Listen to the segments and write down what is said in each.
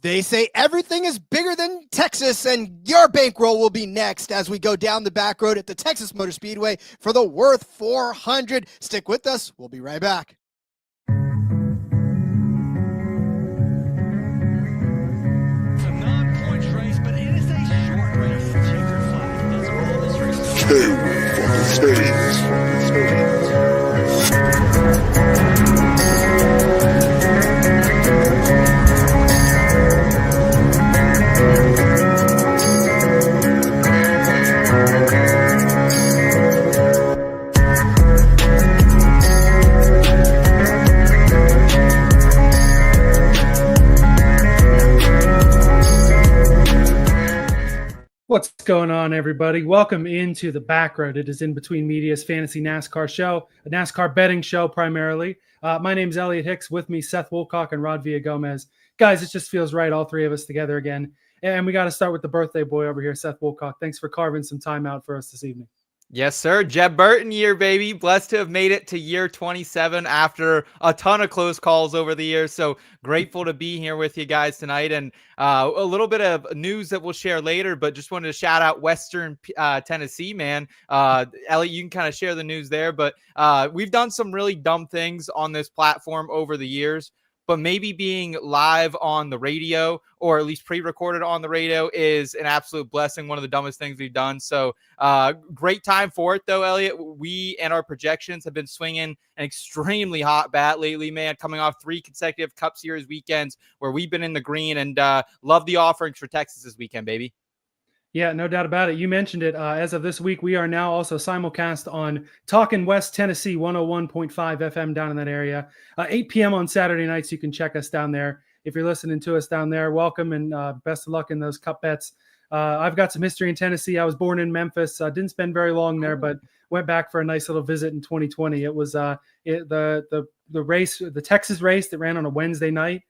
They say everything is bigger than Texas, and your bankroll will be next as we go down the back road at the Texas Motor Speedway for the Würth 400. Stick with us. We'll be right back. It's a non-points race, but it is a short race. Checker flag. That's all this race is. Two for the States. What's going on, everybody? Welcome into the Backroad. It is In Between Media's fantasy NASCAR show, a NASCAR betting show primarily. My name's Elliot Hicks. With me, Seth Woolcock and Rod Villagmomez. Guys, it just feels right, all three of us together again. And we got to start with the birthday boy over here, Seth Woolcock. Thanks for carving some time out for us this evening. Yes, sir. Jeb Burton year, baby. Blessed to have made it to year 27 after a ton of close calls over the years. So grateful to be here with you guys tonight. And a little bit of news that we'll share later, but just wanted to shout out Western Tennessee, man. Elliot, you can kind of share the news there, but we've done some really dumb things on this platform over the years. But maybe being live on the radio, or at least pre-recorded on the radio, is an absolute blessing. One of the dumbest things we've done. So great time for it, though, Elliot. We and our projections have been swinging an extremely hot bat lately, man, coming off 3 consecutive Cup Series weekends where we've been in the green, and love the offerings for Texas this weekend, baby. Yeah, no doubt about it. You mentioned it. As of this week, we are now also simulcast on Talkin' West Tennessee 101.5 FM down in that area. 8 p.m. on Saturday nights, you can check us down there. If you're listening to us down there, welcome and best of luck in those cup bets. I've got some history in Tennessee. I was born in Memphis. Didn't spend very long there, but went back for a nice little visit in 2020. It was the race, the Texas race that ran on a Wednesday night.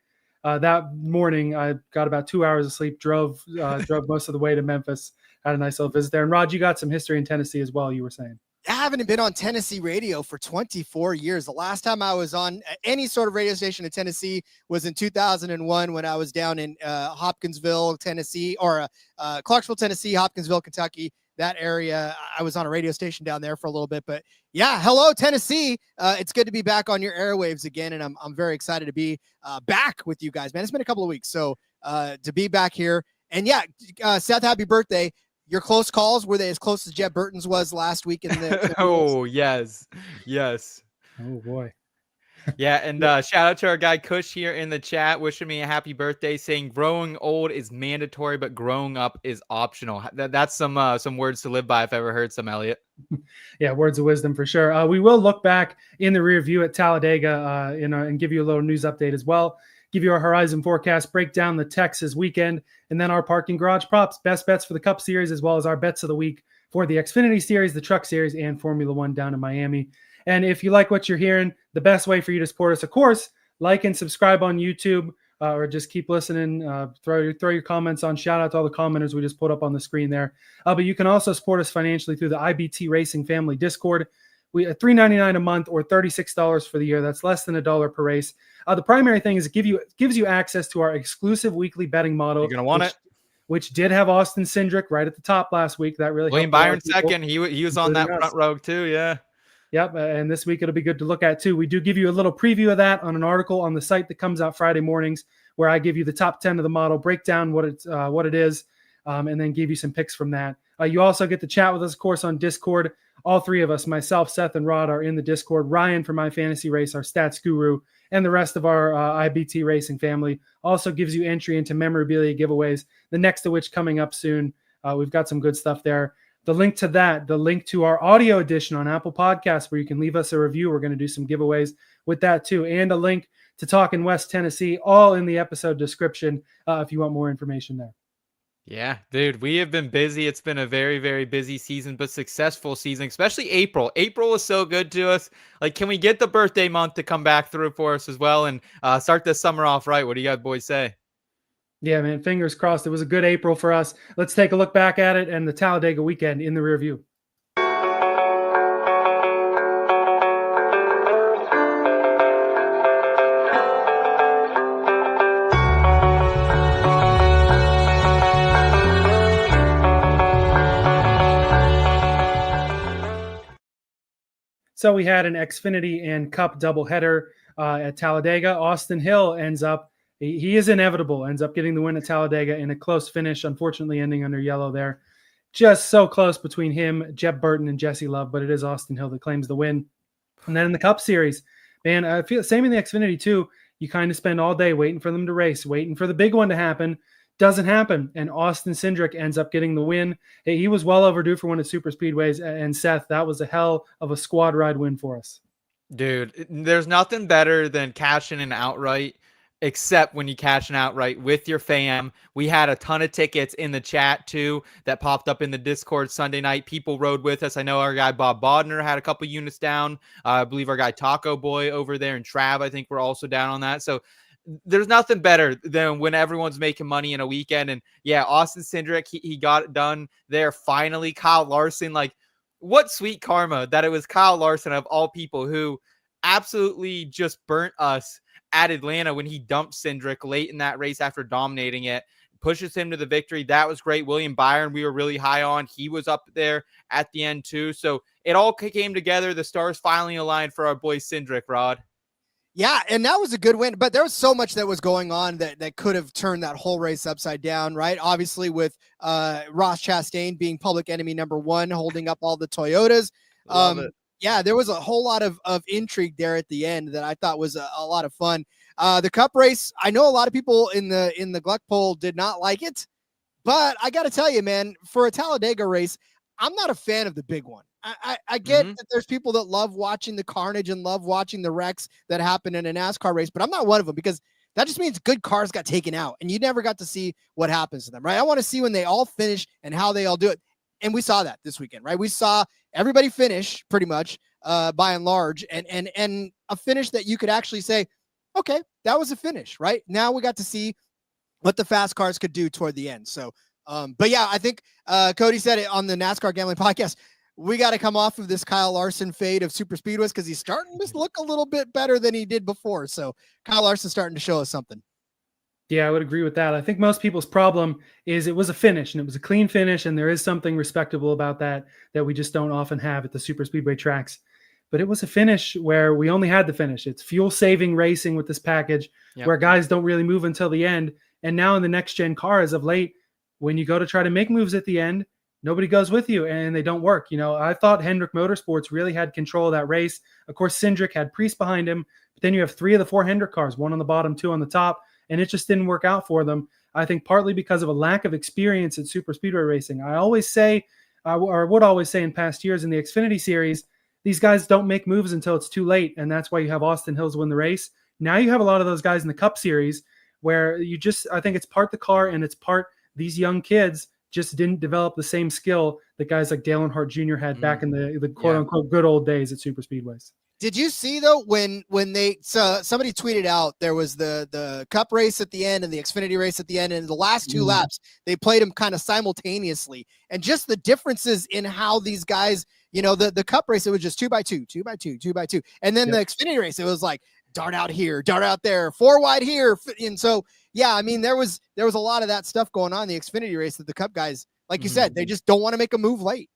That morning, I got about 2 hours of sleep, drove most of the way to Memphis, had a nice little visit there. And Rod, you got some history in Tennessee as well, you were saying. I haven't been on Tennessee radio for 24 years. The last time I was on any sort of radio station in Tennessee was in 2001 when I was down in Hopkinsville, Tennessee, or Clarksville, Tennessee, Hopkinsville, Kentucky. That area, I was on a radio station down there for a little bit, but yeah, hello Tennessee. It's good to be back on your airwaves again, and I'm very excited to be back with you guys, man. It's been a couple of weeks, so to be back here, and yeah, Seth, happy birthday. Your close calls, were they as close as Jeb Burton's was last week in the Oh, yes. Oh boy. Yeah, and shout out to our guy Kush here in the chat, wishing me a happy birthday, saying growing old is mandatory, but growing up is optional. That's some words to live by if I ever heard some, Elliot. Yeah, words of wisdom for sure. We will look back in the rear view at Talladega and give you a little news update as well. Give you our horizon forecast, break down the Texas weekend, and then our parking garage props, best bets for the Cup Series, as well as our bets of the week for the Xfinity Series, the Truck Series, and Formula One down in Miami. And if you like what you're hearing, the best way for you to support us, of course, like and subscribe on YouTube, or just keep listening. Throw your comments on. Shout out to all the commenters we just put up on the screen there. But you can also support us financially through the IBT Racing Family Discord. We at $3.99 a month or $36 for the year. That's less than $1 per race. The primary thing is it gives you access to our exclusive weekly betting model. You're gonna want it. Which did have Austin Cindric right at the top last week. That really William Byron second. He was on that front row too. Yeah. Yep, and this week it'll be good to look at too. We do give you a little preview of that on an article on the site that comes out Friday mornings, where I give you the top 10 of the model, break down what it is, and then give you some picks from that. You also get to chat with us, of course, on Discord. All three of us, myself, Seth, and Rod, are in the Discord. Ryan for My Fantasy Race, our stats guru, and the rest of our IBT Racing family also gives you entry into memorabilia giveaways, the next of which coming up soon. We've got some good stuff there. The link to that, the link to our audio edition on Apple Podcasts, where you can leave us a review. We're going to do some giveaways with that too, and a link to Talkin' West Tennessee, all in the episode description if you want more information there. Yeah, dude, we have been busy. It's been a very, very busy season, but successful season, especially April. April was so good to us. Like, can we get the birthday month to come back through for us as well and start this summer off right? What do you guys boys say? Yeah, man, fingers crossed. It was a good April for us. Let's take a look back at it and the Talladega weekend in the rear view. So we had an Xfinity and Cup doubleheader at Talladega. Austin Hill ends up, he is inevitable, ends up getting the win at Talladega in a close finish, unfortunately ending under yellow there. Just so close between him, Jeb Burton, and Jesse Love, but it is Austin Hill that claims the win. And then in the Cup Series, man, I feel same in the Xfinity too. You kind of spend all day waiting for them to race, waiting for the big one to happen. Doesn't happen, and Austin Cindric ends up getting the win. He was well overdue for one of super speedways, and Seth, that was a hell of a squad ride win for us. Dude, there's nothing better than cashing an outright, except when you cash an outright with your fam. We had a ton of tickets in the chat too that popped up in the Discord Sunday night. People rode with us. I know our guy Bob Bodner had a couple units down. I believe our guy Taco Boy over there and Trav, I think, we're also down on that. So there's nothing better than when everyone's making money in a weekend. And yeah, Austin Cindric, he got it done there. Finally, Kyle Larson, like, what sweet karma that it was Kyle Larson of all people who absolutely just burnt us at Atlanta when he dumped Cindric late in that race after dominating it, pushes him to the victory. That was great. William Byron, we were really high on. He was up there at the end too. So it all came together. The stars finally aligned for our boy Cindric, Rod. Yeah, and that was a good win, but there was so much that was going on that could have turned that whole race upside down, right? Obviously with Ross Chastain being public enemy number one, holding up all the Toyotas. Love it. Yeah, there was a whole lot of intrigue there at the end that I thought was a lot of fun. The Cup race, I know a lot of people in the Gluck poll did not like it, but I got to tell you, man, for a Talladega race, I'm not a fan of the big one. I get that there's people that love watching the carnage and love watching the wrecks that happen in a NASCAR race, but I'm not one of them because that just means good cars got taken out and you never got to see what happens to them, right? I want to see when they all finish and how they all do it. And we saw that this weekend, right? We saw everybody finish pretty much by and large and a finish that you could actually say, okay, that was a finish, right? Now we got to see what the fast cars could do toward the end. So, but yeah, I think Cody said it on the NASCAR Gambling Podcast. We got to come off of this Kyle Larson fade of super speedways because he's starting to look a little bit better than he did before. So Kyle Larson's starting to show us something. Yeah, I would agree with that. I think most people's problem is it was a finish and it was a clean finish. And there is something respectable about that we just don't often have at the super speedway tracks. But it was a finish where we only had the finish. It's fuel saving racing with this package where guys don't really move until the end. And now in the next gen cars of late, when you go to try to make moves at the end, nobody goes with you and they don't work. You know, I thought Hendrick Motorsports really had control of that race. Of course, Cindric had Preece behind him, but then you have 3 of the 4 Hendrick cars, 1 on the bottom, 2 on the top, and it just didn't work out for them. I think partly because of a lack of experience in super speedway racing. I always say, or would always say in past years in the Xfinity series, these guys don't make moves until it's too late, and that's why you have Austin Hills win the race. Now you have a lot of those guys in the Cup Series where I think it's part the car and it's part these young kids just didn't develop the same skill that guys like Dale Earnhardt Jr. had back in the quote unquote good old days at super speedways. Did you see though, when they, somebody tweeted out, there was the Cup race at the end and the Xfinity race at the end, and the last 2 laps, they played them kind of simultaneously, and just the differences in how these guys, you know, the Cup race, it was just 2 by 2, 2 by 2, 2 by 2. And then the Xfinity race, it was like dart out here, dart out there, 4 wide here. And so, yeah, I mean, there was a lot of that stuff going on in the Xfinity race that the Cup guys, like you said, they just don't want to make a move late.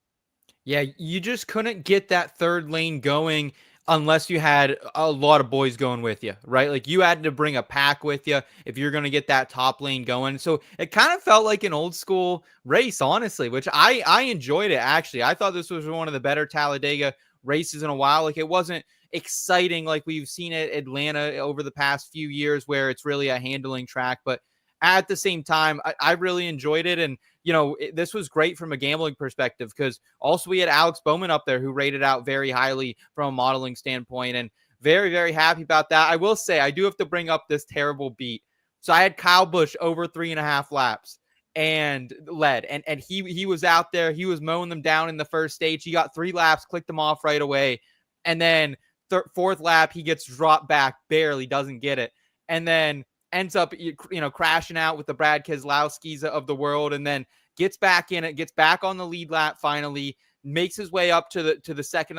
Yeah, you just couldn't get that third lane going unless you had a lot of boys going with you, right? Like you had to bring a pack with you if you're going to get that top lane going. So it kind of felt like an old school race, honestly, which I enjoyed it, actually. I thought this was one of the better Talladega races in a while. Like it wasn't exciting like we've seen at Atlanta over the past few years where it's really a handling track, but at the same time, I really enjoyed it. And, you know, this was great from a gambling perspective because also we had Alex Bowman up there who rated out very highly from a modeling standpoint, and very, very happy about that. I will say I do have to bring up this terrible beat. So I had Kyle Busch over 3.5 laps and led, and he was out there. He was mowing them down in the first stage. He got 3 laps, clicked them off right away. And then 4th lap, he gets dropped back, barely doesn't get it. And then ends up, you know, crashing out with the Brad Keselowskis of the world, and then gets back in it, gets back on the lead lap finally, makes his way up to the second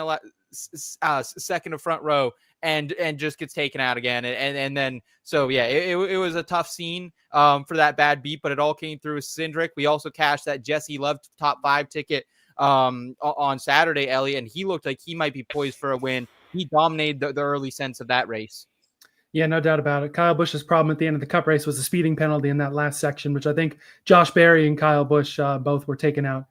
of front row, and just gets taken out again. And then, so yeah, it was a tough scene for that bad beat, but it all came through with Cindric. We also cashed that Jesse Love top 5 ticket on Saturday, Elliott, and he looked like he might be poised for a win. He dominated the early sense of that race. Yeah, no doubt about it. Kyle Busch's problem at the end of the Cup race was the speeding penalty in that last section, which I think Josh Berry and Kyle Busch both were taken out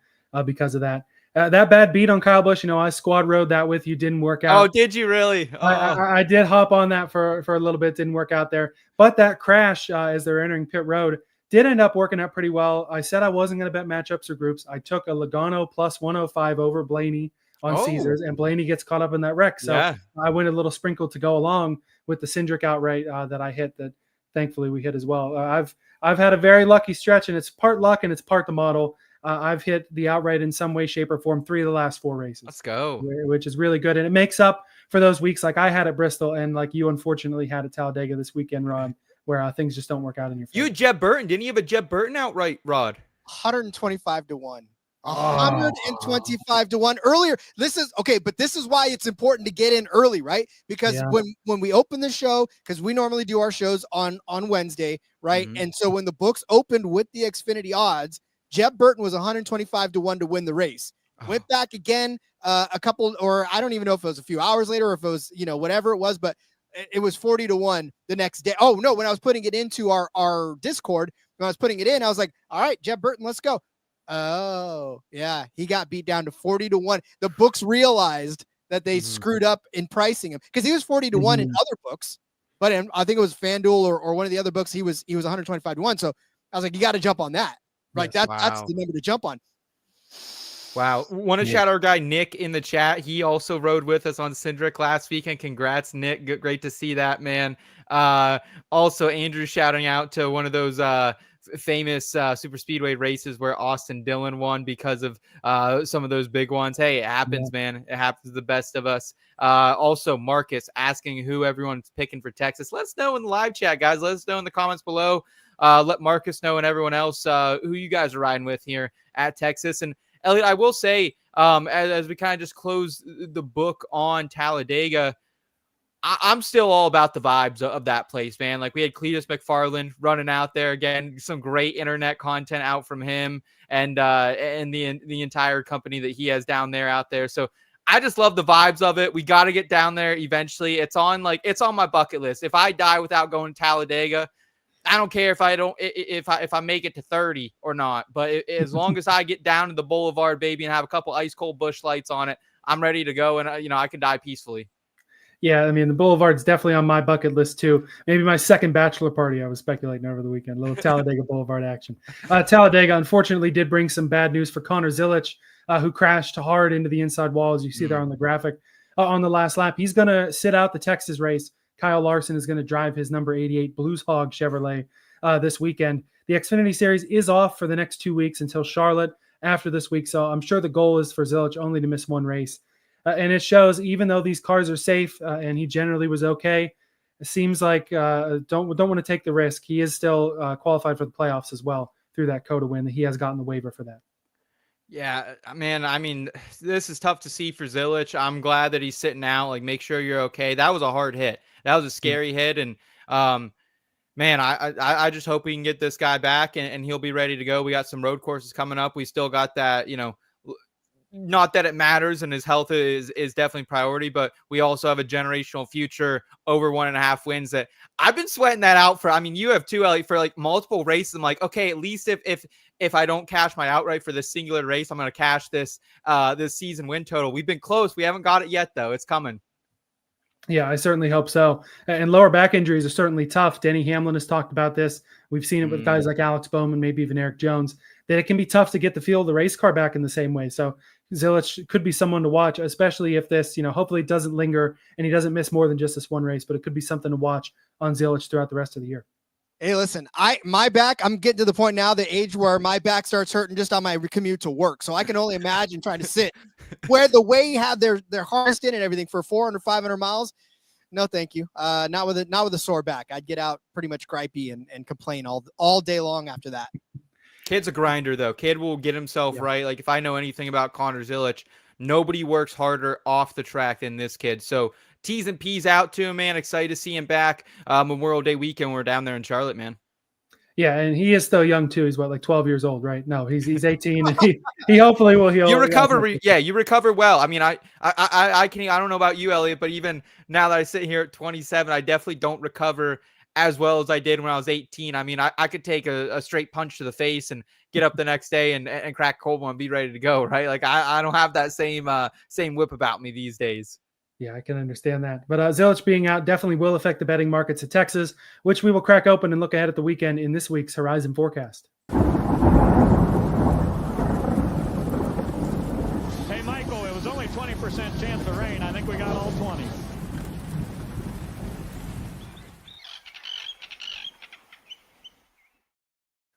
because of that. That bad beat on Kyle Busch, I squad rode that with you, didn't work out. Oh, did you really? Oh. I did hop on that for a little bit, didn't work out there. But that crash as they're entering pit road did end up working out pretty well. I said I wasn't going to bet matchups or groups. I took a Logano plus 105 over Blaney on Caesars, and Blaney gets caught up in that wreck. So yeah. I went a little sprinkle to go along with the Cindric outright that I hit, that thankfully we hit as well. I've had a very lucky stretch, and it's part luck and it's part the model. I've hit the outright in some way, shape, or form 3 of the last 4 races. Let's go. Which is really good. And it makes up for those weeks like I had at Bristol and like you unfortunately had at Talladega this weekend, Rod, where things just don't work out in your favor. You had Jeb Burton. Didn't you have a Jeb Burton outright, Rod? 125 to 1. 125 to 1 earlier. This is why it's important to get in early, right? Because when we open the show, because we normally do our shows on Wednesday, right? Mm-hmm. And so when the books opened with the Xfinity odds, Jeb Burton was 125 to 1 to win the race. Went back again a couple, or I don't even know if it was a few hours later or if it was, whatever it was, but it was 40 to 1 the next day. Oh no, when I was putting it into our Discord, when I was putting it in, I was like, all right, Jeb Burton, let's go. Oh yeah, he got beat down to 40 to 1. The books realized that they screwed up in pricing him because he was 40 to 1 in other books, but I think it was FanDuel or one of the other books. He was 125 to 1. So I was like, you got to jump on that, right? That's the number to jump on. Wow. Want to shout our guy Nick in the chat. He also rode with us on Cindric last weekend. Congrats, Nick. Great to see that, man. Also, Andrew shouting out to one of those famous super speedway races where Austin Dillon won because of some of those big ones. Hey, it happens, man. It happens to the best of us. Also, Marcus asking who everyone's picking for Texas. Let us know in the live chat, guys. Let us know in the comments below. Let Marcus know and everyone else who you guys are riding with here at Texas. And Elliot, I will say, as we kind of just close the book on Talladega, I'm still all about the vibes of that place, man. Like we had Cletus McFarland running out there again, some great internet content out from him and the entire company that he has down there out there. So I just love the vibes of it. We got to get down there eventually. It's on my bucket list. If I die without going to Talladega, I don't care if I make it to 30 or not, but as long as I get down to the Boulevard, baby, and have a couple ice cold Busch lights on it, I'm ready to go. And I can die peacefully. Yeah, I mean, the Boulevard's definitely on my bucket list too. Maybe my second bachelor party. I was speculating over the weekend. A little Talladega Boulevard action. Talladega, unfortunately, did bring some bad news for Connor Zilisch, who crashed hard into the inside wall, as you see there on the graphic on the last lap. He's going to sit out the Texas race. Kyle Larson is going to drive his number 88 Blues Hog Chevrolet this weekend. The Xfinity Series is off for the next 2 weeks until Charlotte after this week. So I'm sure the goal is for Zilisch only to miss one race. And it shows, even though these cars are safe and he generally was okay, it seems like don't want to take the risk. He is still qualified for the playoffs as well through that COTA win. He has gotten the waiver for that. Yeah, man, I mean, this is tough to see for Zilisch. I'm glad that he's sitting out. Like, make sure you're okay. That was a hard hit. That was a scary hit. And, man, I just hope we can get this guy back and he'll be ready to go. We got some road courses coming up. We still got that, not that it matters and his health is definitely priority, but we also have a generational future over 1.5 wins that I've been sweating that out for. I mean, you have too, Elliot, for like multiple races. I'm like, okay, at least if I don't cash my outright for this singular race, I'm going to cash this season win total. We've been close. We haven't got it yet though. It's coming. Yeah, I certainly hope so. And lower back injuries are certainly tough. Denny Hamlin has talked about this. We've seen it with guys like Alex Bowman, maybe even Eric Jones, that it can be tough to get the feel of the race car back in the same way. So Zilisch could be someone to watch, especially if this, hopefully it doesn't linger and he doesn't miss more than just this one race, but it could be something to watch on Zilisch throughout the rest of the year. Hey, listen, my back, I'm getting to the point now, the age where my back starts hurting just on my commute to work. So I can only imagine trying to sit where the way you have their harnessed in and everything for 400, 500 miles. No, thank you. Not with a sore back. I'd get out pretty much gripey and complain all day long after that. Kid's a grinder though. Kid will get himself right. Like if I know anything about Connor Zilisch, nobody works harder off the track than this kid. So T's and P's out to him, man. Excited to see him back Memorial Day weekend when we're down there in Charlotte, man. Yeah, and he is still young too. He's what, like 12 years old, right? No, he's 18, and he hopefully will heal. You recover, you recover well. I mean, I don't know about you, Elliot, but even now that I sit here at 27, I definitely don't recover as well as I did when I was 18. I mean, I could take a straight punch to the face and get up the next day and crack cold one and be ready to go, right? Like I don't have that same whip about me these days. Yeah, I can understand that. But Zilisch being out definitely will affect the betting markets at Texas, which we will crack open and look ahead at the weekend in this week's Horizon Forecast. Hey, Michael, it was only 20% chance of rain. I think we got all 20.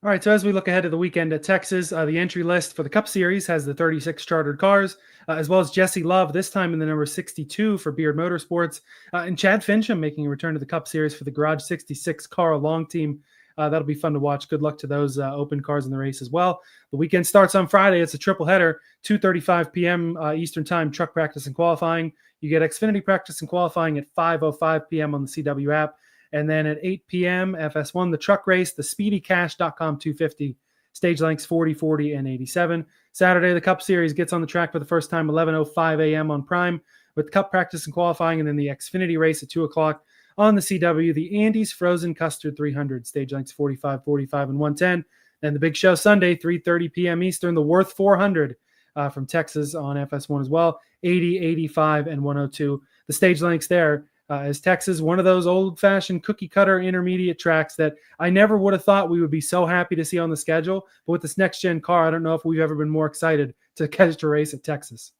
All right, so as we look ahead to the weekend at Texas, the entry list for the Cup Series has the 36 chartered cars, as well as Jesse Love, this time in the number 62 for Beard Motorsports, and Chad Fincham making a return to the Cup Series for the Garage 66 car long team. That'll be fun to watch. Good luck to those open cars in the race as well. The weekend starts on Friday. It's a triple header, 2:35 p.m. Eastern Time, truck practice and qualifying. You get Xfinity practice and qualifying at 5:05 p.m. on the CW app. And then at 8 p.m., FS1, the truck race, the SpeedyCash.com 250, stage lengths 40, 40, and 87. Saturday, the Cup Series gets on the track for the first time, 11:05 a.m. on Prime, with Cup practice and qualifying, and then the Xfinity race at 2 o'clock on the CW, the Andes Frozen Custard 300, stage lengths 45, 45, and 110. And the big show Sunday, 3:30 p.m. Eastern, the Würth 400 from Texas on FS1 as well, 80, 85, and 102. The stage lengths there. As Texas, one of those old-fashioned cookie-cutter intermediate tracks that I never would have thought we would be so happy to see on the schedule. But with this next-gen car, I don't know if we've ever been more excited to catch a race at Texas.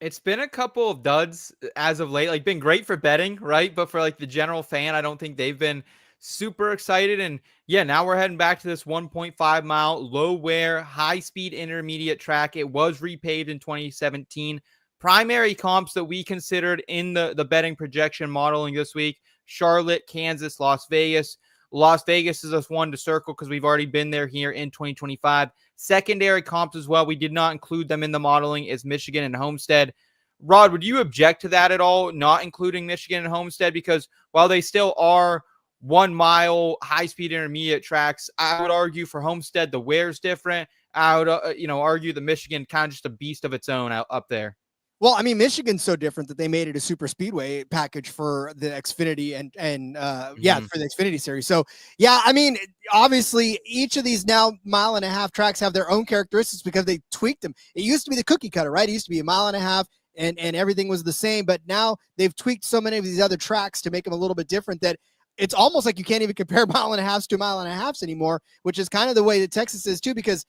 It's been a couple of duds as of late, like been great for betting, right? But for like the general fan, I don't think they've been super excited. And yeah, now we're heading back to this 1.5 mile low wear, high speed intermediate track. It was repaved in 2017. Primary comps that we considered in the betting projection modeling this week: Charlotte, Kansas, Las Vegas. Las Vegas is just one to circle because we've already been there here in 2025. Secondary comps as well, we did not include them in the modeling, is Michigan and Homestead. Rod, would you object to that at all, not including Michigan and Homestead? Because while they still are 1 mile high-speed intermediate tracks, I would argue for Homestead the wear's different. I would argue the Michigan kind of just a beast of its own up there. Well, I mean, Michigan's so different that they made it a super speedway package for the Xfinity and for the Xfinity series. So, yeah, I mean, obviously each of these now 1.5 mile tracks have their own characteristics because they tweaked them. It used to be the cookie cutter, right? It used to be 1.5 miles and everything was the same, but now they've tweaked so many of these other tracks to make them a little bit different that it's almost like you can't even compare 1.5 miles to 1.5 miles anymore, which is kind of the way that Texas is too, because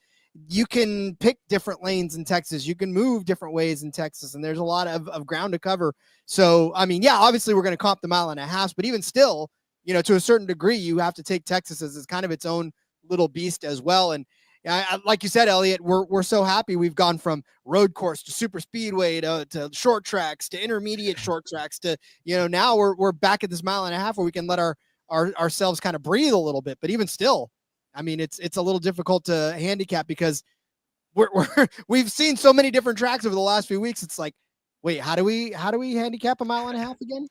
you can pick different lanes in Texas. You can move different ways in Texas, and there's a lot of ground to cover. So, I mean, yeah, obviously we're going to comp the 1.5 miles, but even still, to a certain degree, you have to take Texas as kind of its own little beast as well. And like you said, Elliot, we're so happy we've gone from road course to super speedway to short tracks to intermediate short tracks to, now we're back at this 1.5 miles where we can let ourselves kind of breathe a little bit. But even still, I mean, it's a little difficult to handicap because we've seen so many different tracks over the last few weeks. It's like, wait, how do we handicap 1.5 miles again?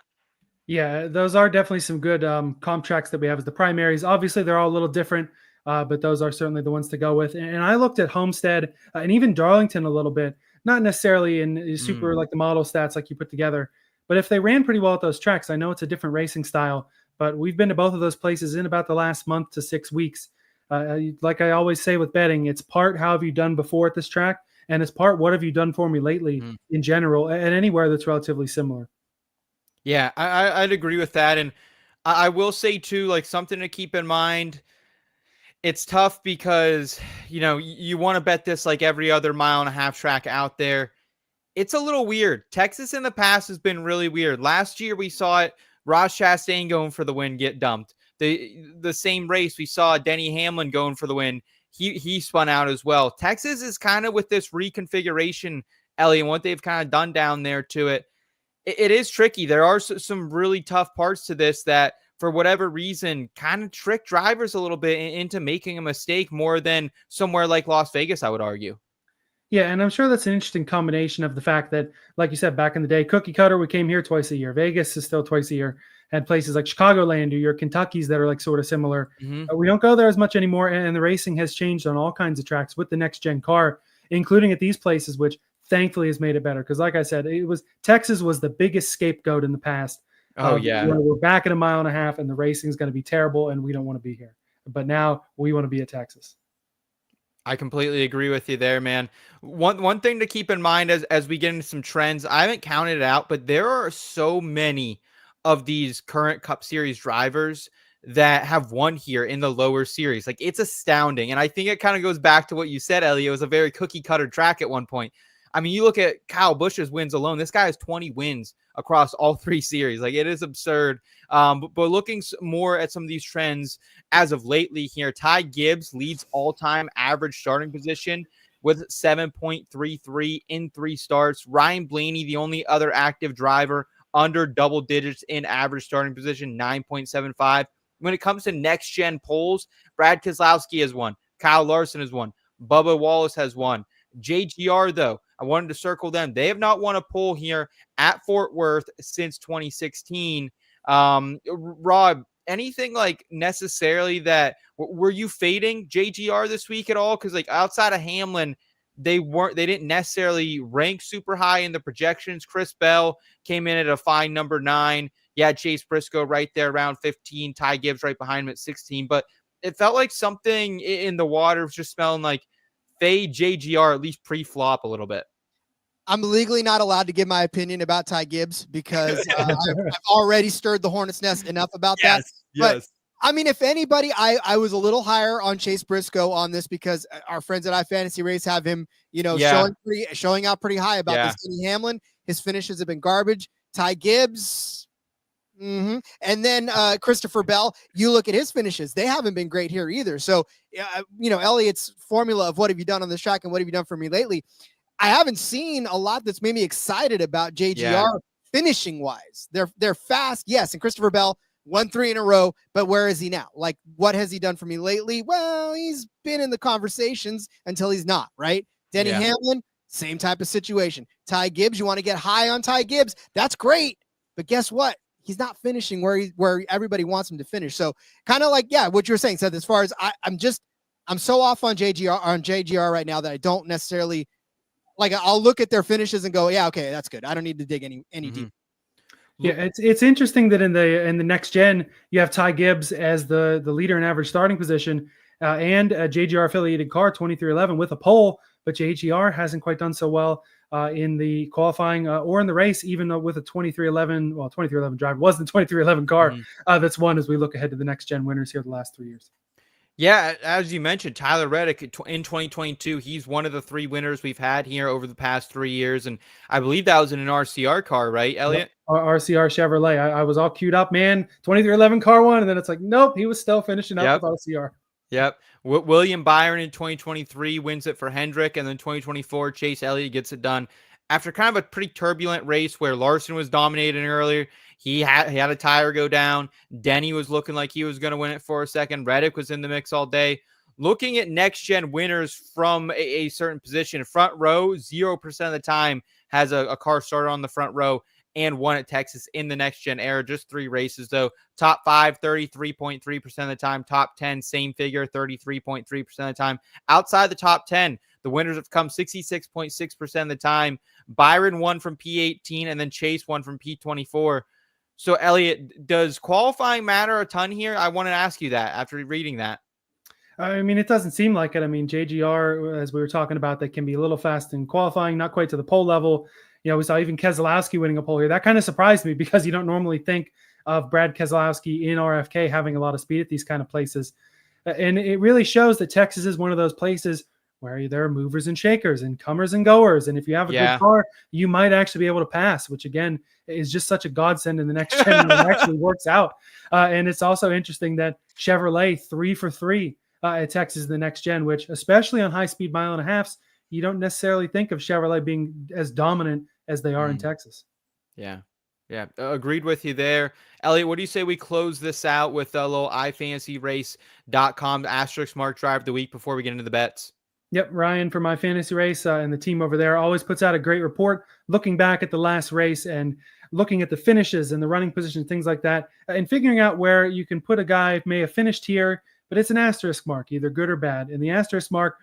Yeah, those are definitely some good comp tracks that we have as the primaries. Obviously, they're all a little different, but those are certainly the ones to go with. And I looked at Homestead and even Darlington a little bit, not necessarily in super like the model stats like you put together, but if they ran pretty well at those tracks, I know it's a different racing style, but we've been to both of those places in about the last month to 6 weeks. Like I always say with betting, it's part how have you done before at this track, and it's part what have you done for me lately in general, and anywhere that's relatively similar. Yeah, I'd agree with that. And I will say too, like something to keep in mind, it's tough because, you want to bet this like every other 1.5 mile track out there. It's a little weird. Texas in the past has been really weird. Last year we saw it, Ross Chastain going for the win, get dumped. The same race, we saw Denny Hamlin going for the win. He spun out as well. Texas is kind of with this reconfiguration, Ellie, and what they've kind of done down there to it. It is tricky. There are some really tough parts to this that, for whatever reason, kind of trick drivers a little bit into making a mistake more than somewhere like Las Vegas, I would argue. Yeah, and I'm sure that's an interesting combination of the fact that, like you said, back in the day, cookie cutter, we came here twice a year. Vegas is still twice a year. had places like Chicagoland or your Kentuckys that are like sort of similar. Mhm. We don't go there as much anymore, and the racing has changed on all kinds of tracks with the next gen car, including at these places, which thankfully has made it better. Because like I said, Texas was the biggest scapegoat in the past. Oh, yeah. We're back at a mile and a half, and the racing is going to be terrible, and we don't want to be here. But now we want to be at Texas. I completely agree with you there, man. One thing to keep in mind as we get into some trends, I haven't counted it out, but there are so many of these current Cup Series drivers that have won here in the lower series. Like, it's astounding. And I think it kind of goes back to what you said, Elliot. It was a very cookie cutter track at one point. I mean, you look at Kyle Busch's wins alone. This guy has 20 wins across all 3 series. Like, it is absurd. But looking more at some of these trends as of lately here, Ty Gibbs leads all-time average starting position with 7.33 in 3 starts. Ryan Blaney, the only other active driver under double digits in average starting position, 9.75. When it comes to next-gen polls, Brad Keselowski has won. Kyle Larson has won. Bubba Wallace has won. JGR, though, I wanted to circle them. They have not won a poll here at Fort Worth since 2016. Rob, anything like necessarily that were you fading JGR this week at all? Because like outside of Hamlin, they didn't necessarily rank super high in the projections. Chris Bell came in at a fine number 9. Yeah, Chase Briscoe right there around 15. Ty Gibbs right behind him at 16. But it felt like something in the water was just smelling like fade JGR, at least pre-flop a little bit. I'm legally not allowed to give my opinion about Ty Gibbs because I've already stirred the hornet's nest enough about that. But I mean, if anybody, I was a little higher on Chase Briscoe on this because our friends at iFantasy Race have him, showing out pretty high about this. Denny Hamlin, his finishes have been garbage. Ty Gibbs. And then Christopher Bell, you look at his finishes, they haven't been great here either. So, Elliott's formula of what have you done on this track and what have you done for me lately? I haven't seen a lot that's made me excited about JGR finishing wise. They're fast. Yes. And Christopher Bell won 3 in a row, but where is he now? Like, what has he done for me lately? Well, he's been in the conversations until he's not, right? Denny Hamlin, same type of situation. Ty Gibbs, you want to get high on Ty Gibbs. That's great. But guess what? He's not finishing where everybody wants him to finish. So kind of like, what you're saying, Seth, as far as I'm so off on JGR right now that I don't necessarily like, I'll look at their finishes and go, yeah, okay, that's good. I don't need to dig any deeper. Yeah, it's interesting that in the next gen, you have Ty Gibbs as the leader in average starting position and a JGR affiliated car, 2311 with a pole, but JGR hasn't quite done so well in the qualifying or in the race, even though with a 2311 drive was the 2311 car that's won as we look ahead to the next gen winners here the last 3 years. Yeah, as you mentioned, Tyler Reddick in 2022, he's one of the 3 winners we've had here over the past 3 years. And I believe that was in an RCR car, right, Elliot? RCR Chevrolet. I was all queued up, man. 2311 car one. And then it's like, nope, he was still finishing up with RCR. Yep. William Byron in 2023 wins it for Hendrick. And then 2024, Chase Elliott gets it done. After kind of a pretty turbulent race where Larson was dominating earlier, he had a tire go down. Denny was looking like he was going to win it for a second. Reddick was in the mix all day. Looking at next-gen winners from a certain position, front row, 0% of the time has a car started on the front row and won at Texas in the next-gen era. Just 3 races, though. Top 5, 33.3% of the time. Top 10, same figure, 33.3% of the time. Outside the top 10, the winners have come 66.6% of the time. Byron won from P18, and then Chase won from P24. So, Elliot, does qualifying matter a ton here? I want to ask you that after reading that. I mean, it doesn't seem like it. I mean, JGR, as we were talking about, that can be a little fast in qualifying, not quite to the pole level. We saw even Keselowski winning a pole here. That kind of surprised me because you don't normally think of Brad Keselowski in RFK having a lot of speed at these kind of places. And it really shows that Texas is one of those places where there are movers and shakers and comers and goers. And if you have a good car, you might actually be able to pass, which again is just such a godsend in the next gen when it actually works out. And it's also interesting that Chevrolet 3 for 3 at Texas in the next gen, which especially on high speed mile and a halves, you don't necessarily think of Chevrolet being as dominant as they are in Texas. Yeah. Agreed with you there. Elliot, what do you say we close this out with a little iFantasyRace.com asterisk mark drive of the week before we get into the bets? Yep, Ryan for my fantasy race and the team over there always puts out a great report looking back at the last race and looking at the finishes and the running position, things like that, and figuring out where you can put a guy may have finished here, but it's an asterisk mark, either good or bad. And the asterisk mark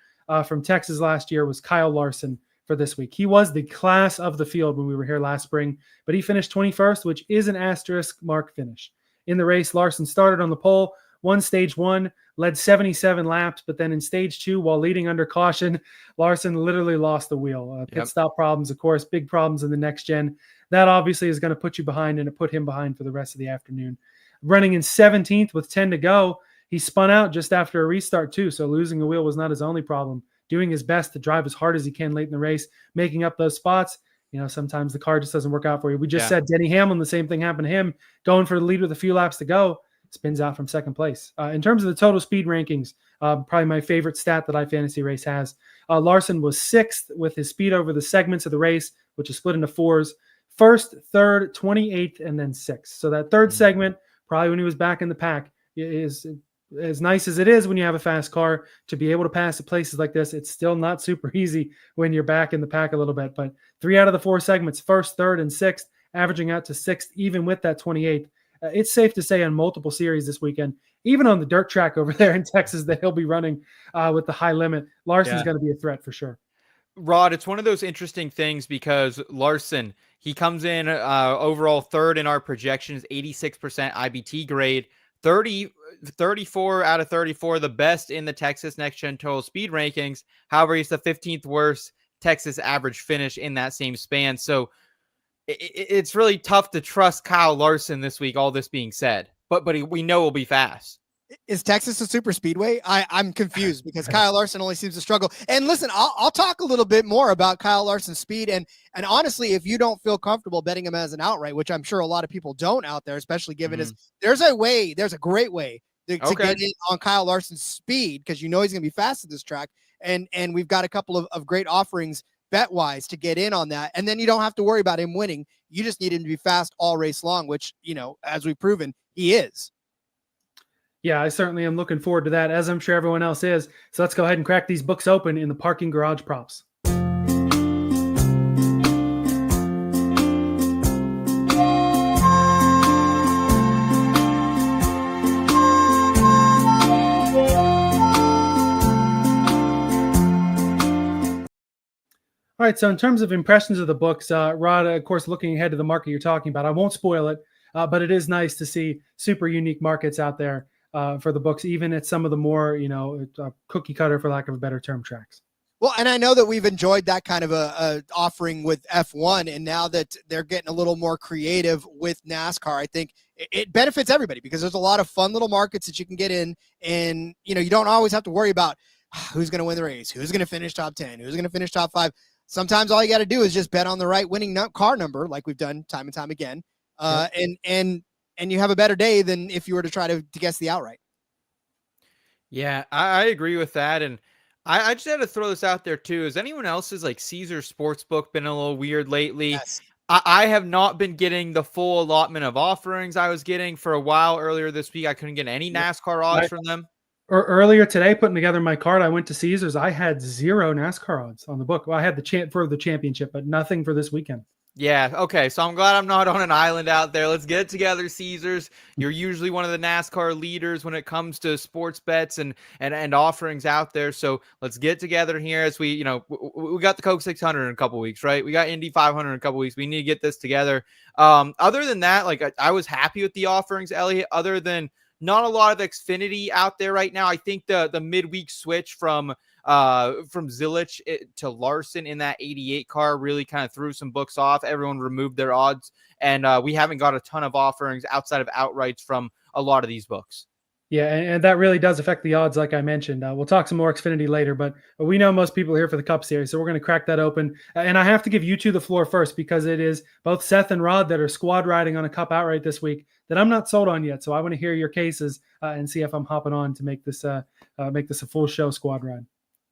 from Texas last year was Kyle Larson for this week. He was the class of the field when we were here last spring, but he finished 21st, which is an asterisk mark finish. In the race, Larson started on the pole, won stage 1, led 77 laps, but then in stage 2, while leading under caution, Larson literally lost the wheel. Pit stop problems, of course, big problems in the next gen. That obviously is going to put you behind, and it put him behind for the rest of the afternoon. Running in 17th with 10 to go, he spun out just after a restart too, so losing a wheel was not his only problem. Doing his best to drive as hard as he can late in the race, making up those spots. Sometimes the car just doesn't work out for you. We just said Denny Hamlin, the same thing happened to him, going for the lead with a few laps to go. Spins out from second place. In terms of the total speed rankings, probably my favorite stat that iFantasy Race has. Larson was 6th with his speed over the segments of the race, which is split into 4s. 1st, 3rd, 28th, and then 6th. So that third segment, probably when he was back in the pack, is as nice as it is when you have a fast car to be able to pass at places like this. It's still not super easy when you're back in the pack a little bit. But 3 out of the 4 segments, 1st, 3rd, and 6th, averaging out to 6th, even with that 28th. It's safe to say on multiple series this weekend, even on the dirt track over there in Texas that he'll be running with the high limit, Larson's going to be a threat for sure. Rod, it's one of those interesting things because Larson, he comes in overall 3rd in our projections, 86% IBT grade, 34 out of 34, the best in the Texas Next Gen Total Speed Rankings. However, he's the 15th worst Texas average finish in that same span. So it's really tough to trust Kyle Larson this week, all this being said. But we know he'll be fast. Is Texas a super speedway? I'm confused because Kyle Larson only seems to struggle. And listen, I'll talk a little bit more about Kyle Larson's speed. And honestly, if you don't feel comfortable betting him as an outright, which I'm sure a lot of people don't out there, especially given there's a great way to get in on Kyle Larson's speed because he's going to be fast at this track. And we've got a couple of great offerings bet-wise to get in on that. And then you don't have to worry about him winning. You just need him to be fast all race long, which, as we've proven, he is. Yeah, I certainly am looking forward to that, as I'm sure everyone else is. So let's go ahead and crack these books open in the parking garage props. All right, so in terms of impressions of the books, Rod, of course, looking ahead to the market you're talking about, I won't spoil it, but it is nice to see super unique markets out there for the books, even at some of the more, cookie cutter, for lack of a better term, tracks. Well, and I know that we've enjoyed that kind of a offering with F1, and now that they're getting a little more creative with NASCAR, I think it benefits everybody because there's a lot of fun little markets that you can get in, and, you don't always have to worry about who's going to win the race, who's going to finish top 10, who's going to finish top 5. Sometimes all you got to do is just bet on the right winning car number, like we've done time and time again, and you have a better day than if you were to try to guess the outright. Yeah, I agree with that, and I just had to throw this out there too. Is anyone else's Caesar Sportsbook been a little weird lately? Yes. I have not been getting the full allotment of offerings I was getting for a while earlier this week. I couldn't get any NASCAR odds from them. Earlier today, putting together my card, I went to Caesars. I had 0 NASCAR odds on the book. Well, I had the for the championship, but nothing for this weekend. Yeah, okay, so I'm glad I'm not on an island out there. Let's get it together, Caesars. You're usually one of the NASCAR leaders when it comes to sports bets and offerings out there. So let's get together here as we got the Coke 600 in a couple weeks, right? We got Indy 500 in a couple weeks. We need to get this together. Other than that, I was happy with the offerings, Elliot, other than not a lot of Xfinity out there right now. I think the midweek switch from Zilisch to Larson in that 88 car really kind of threw some books off. Everyone removed their odds, and we haven't got a ton of offerings outside of outrights from a lot of these books. Yeah, and that really does affect the odds, like I mentioned. We'll talk some more Xfinity later, but we know most people are here for the Cup Series, so we're going to crack that open. And I have to give you two the floor first because it is both Seth and Rod that are squad riding on a Cup outright this week that I'm not sold on yet. So I want to hear your cases and see if I'm hopping on to make this a full show squad ride.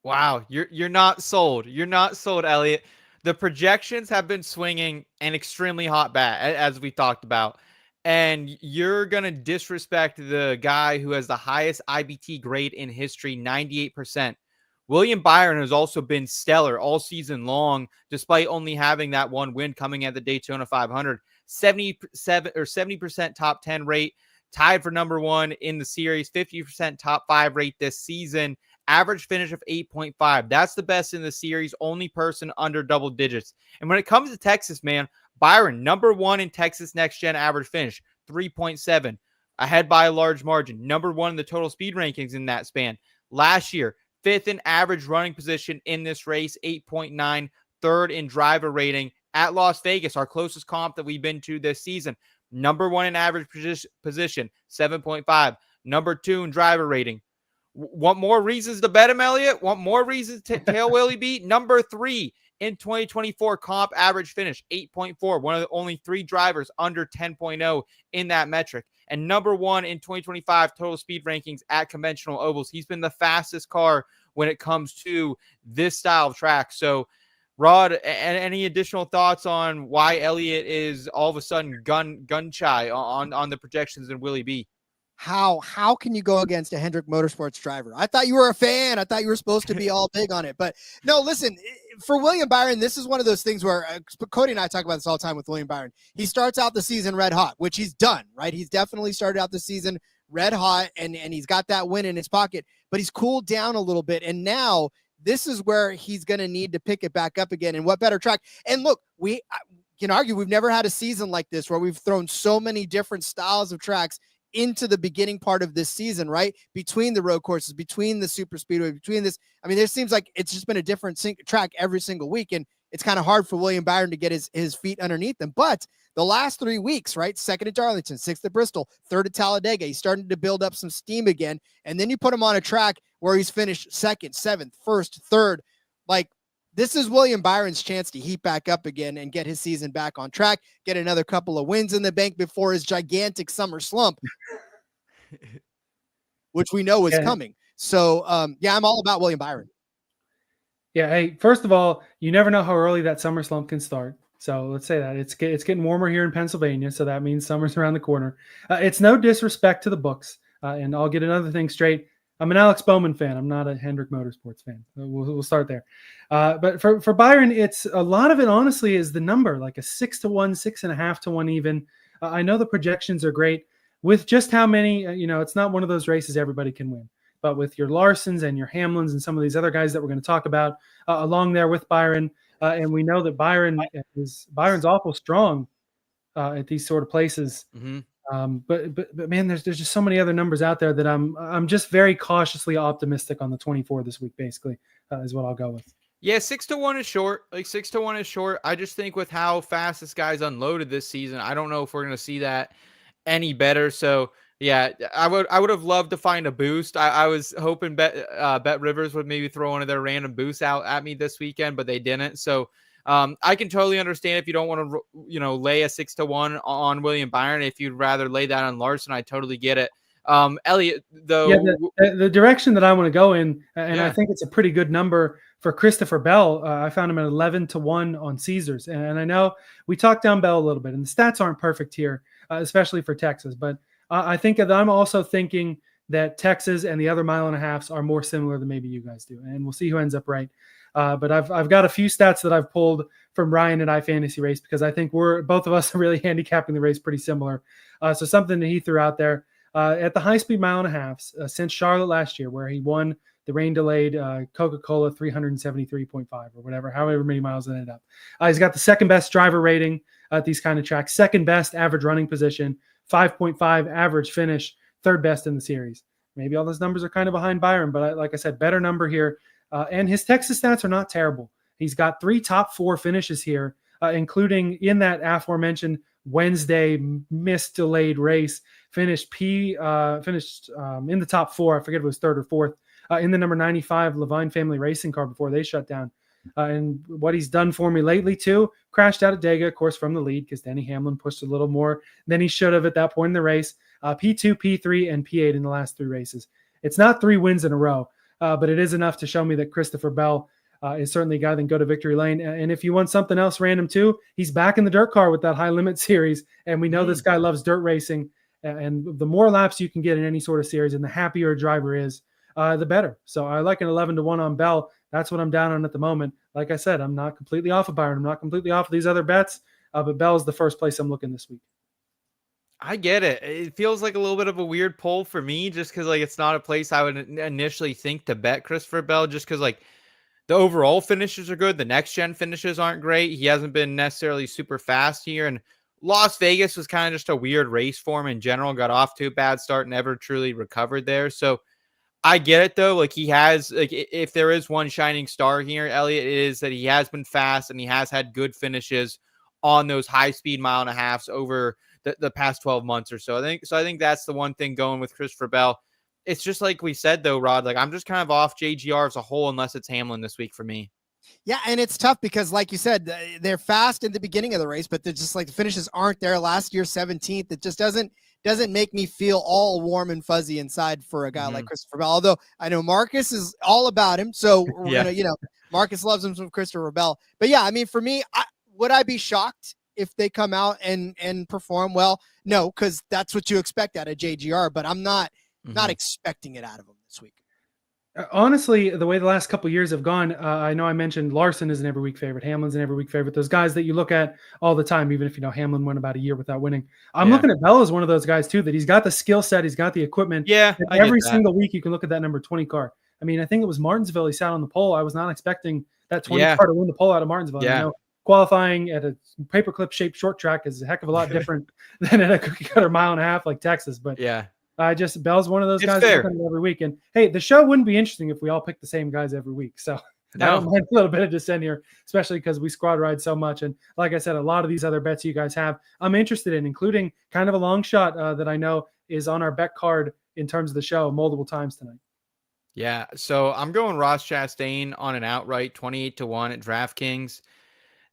Wow, you're not sold. You're not sold, Elliot. The projections have been swinging an extremely hot bat, as we talked about. And you're going to disrespect the guy who has the highest IBT grade in history, 98%, William Byron has also been stellar all season long, despite only having that one win coming at the Daytona 500. 70% top 10 rate, tied for number one in the series, 50% top 5 rate this season, average finish of 8.5. That's the best in the series, only person under double digits. And when it comes to Texas, man, Byron, number one in Texas next gen average finish, 3.7, ahead by a large margin. Number one in the total speed rankings in that span. Last year, 5th in average running position in this race, 8.9, 3rd in driver rating at Las Vegas, our closest comp that we've been to this season. Number one in average position, 7.5. Number 2 in driver rating. Want more reasons to bet him, Elliott? Want more reasons to tail Willie B? Number 3 in 2024 comp average finish, 8.4. One of the only 3 drivers under 10.0 in that metric. And number 1 in 2025 total speed rankings at conventional ovals. He's been the fastest car when it comes to this style of track. So, Rod, any additional thoughts on why Elliott is all of a sudden gun shy on the projections in Willie B? How can you go against a Hendrick Motorsports driver? I thought you were a fan. I thought you were supposed to be all big on it. But no, listen, for William Byron, this is one of those things where Cody and I talk about this all the time with William Byron. He starts out the season red hot, which he's done, right? He's definitely started out the season red hot, and he's got that win in his pocket, but he's cooled down a little bit. And now this is where he's going to need to pick it back up again. And what better track? And look, we can argue we've never had a season like this where we've thrown so many different styles of tracks into the beginning part of this season, right? Between the road courses, between the super speedway, between this, I mean, there seems like it's just been a different track every single week. And it's kind of hard for William Byron to get his feet underneath them. But the last 3 weeks, right? 2nd at Darlington, 6th at Bristol, 3rd at Talladega, he's starting to build up some steam again. And then you put him on a track where he's finished 2nd, 7th, 1st, 3rd. Like, this is William Byron's chance to heat back up again and get his season back on track, get another couple of wins in the bank before his gigantic summer slump, which we know is coming. So, I'm all about William Byron. Yeah. Hey, first of all, you never know how early that summer slump can start. So let's say that it's getting warmer here in Pennsylvania. So that means summer's around the corner. It's no disrespect to the books. And I'll get another thing straight. I'm an Alex Bowman fan. I'm not a Hendrick Motorsports fan. We'll start there. But for Byron, it's a lot of it, honestly, is the number, like a 6-1, 6.5-1 even. I know the projections are great with just how many, it's not one of those races everybody can win. But with your Larsons and your Hamlins and some of these other guys that we're going to talk about along there with Byron, and we know that Byron's awful strong at these sort of places. Mm-hmm. But man, there's just so many other numbers out there that I'm just very cautiously optimistic on the 24 this week. Basically, is what I'll go with. Yeah, 6-1 is short. Like 6-1 is short. I just think with how fast this guy's unloaded this season, I don't know if we're going to see that any better. So yeah, I would have loved to find a boost. I was hoping BetRivers would maybe throw one of their random boosts out at me this weekend, but they didn't. So I can totally understand if you don't want to, lay a 6-1 on William Byron. If you'd rather lay that on Larson, I totally get it. Elliot, though, the direction that I want to go in, and I think it's a pretty good number for Christopher Bell. I found him at 11-1 on Caesars, and I know we talked down Bell a little bit, and the stats aren't perfect here, especially for Texas. But I think that I'm also thinking that Texas and the other mile and a halves are more similar than maybe you guys do, and we'll see who ends up right. But I've got a few stats that I've pulled from Ryan at iFantasy Race because I think both of us are really handicapping the race pretty similar. So something that he threw out there at the high-speed mile and a half since Charlotte last year, where he won the rain-delayed Coca-Cola 373.5 or whatever, however many miles it ended up. He's got the second-best driver rating at these kind of tracks, second-best average running position, 5.5 average finish, third best in the series. Maybe all those numbers are kind of behind Byron, but like I said, better number here. And his Texas stats are not terrible. He's got 3 top 4 finishes here, including in that aforementioned Wednesday missed delayed race, finished in the top 4. I forget if it was 3rd or 4th in the number 95 Levine family racing car before they shut down. And what he's done for me lately too, crashed out at Dega, of course, from the lead because Denny Hamlin pushed a little more than he should have at that point in the race. P2, P3, and P8 in the last 3 races. It's not 3 wins in a row. But it is enough to show me that Christopher Bell is certainly a guy that can go to victory lane. And if you want something else random too, he's back in the dirt car with that high limit series. And we know this guy loves dirt racing. And the more laps you can get in any sort of series and the happier a driver is, the better. So I like an 11-1 on Bell. That's what I'm down on at the moment. Like I said, I'm not completely off of Byron. I'm not completely off of these other bets, but Bell's the first place I'm looking this week. I get it. It feels like a little bit of a weird pull for me just because like it's not a place I would initially think to bet Christopher Bell just because like the overall finishes are good. The next gen finishes aren't great. He hasn't been necessarily super fast here. And Las Vegas was kind of just a weird race for him in general. Got off to a bad start, never truly recovered there. So I get it though. Like he has, like if there is one shining star here, Elliott, it is that he has been fast and he has had good finishes on those high speed mile and a halves over the past 12 months or so. I think that's the one thing going with Christopher Bell. It's just like we said though, Rod, like I'm just kind of off JGR as a whole unless it's Hamlin this week for me. Yeah, and it's tough because, like you said, they're fast in the beginning of the race, but they're just like the finishes aren't there. Last year, 17th. It just doesn't make me feel all warm and fuzzy inside for a guy like Christopher Bell. Although I know Marcus is all about him, so we're gonna, Marcus loves him from Christopher Bell. But yeah, I mean, for me, would I be shocked if they come out and perform well? No, because that's what you expect out of JGR. But I'm not expecting it out of him this week. Honestly, the way the last couple of years have gone, I know I mentioned Larson is an every week favorite. Hamlin's an every week favorite. Those guys that you look at all the time, even if Hamlin went about a year without winning. I'm looking at Bell as one of those guys too, that he's got the skill set, he's got the equipment. Yeah, every single week you can look at that number 20 car. I mean, I think it was Martinsville he sat on the pole. I was not expecting that 20 car to win the pole out of Martinsville. Yeah. You know, qualifying at a paperclip shaped short track is a heck of a lot different than at a cookie cutter mile and a half like Texas. But Bell's one of those guys that come every week. And hey, the show wouldn't be interesting if we all picked the same guys every week. So I don't mind a little bit of dissent here, especially because we squad ride so much. And like I said, a lot of these other bets you guys have, I'm interested in, including kind of a long shot that I know is on our bet card in terms of the show multiple times tonight. Yeah. So I'm going Ross Chastain on an outright 28-1 at DraftKings.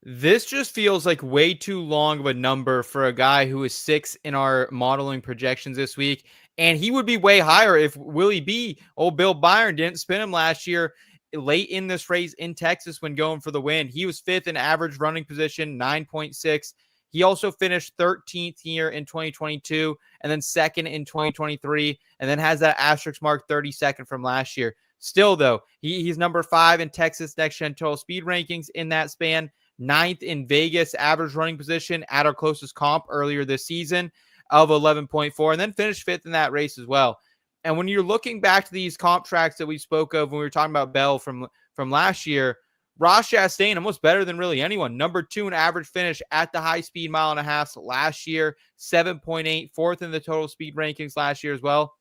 This just feels like way too long of a number for a guy who is 6 in our modeling projections this week. And he would be way higher if old Bill Byron didn't spin him last year late in this race in Texas when going for the win. He was 5th in average running position, 9.6. He also finished 13th here in 2022 and then 2nd in 2023 and then has that asterisk mark 32nd from last year. Still, though, he's number 5 in Texas Next Gen Total Speed Rankings in that span, 9th in Vegas average running position at our closest comp earlier this season of 11.4 and then finished 5th in that race as well. And when you're looking back to these comp tracks that we spoke of when we were talking about Bell from last year, Ross Chastain almost better than really anyone. Number 2 in average finish at the high speed mile and a half last year, 7.8, 4th in the total speed rankings last year as well.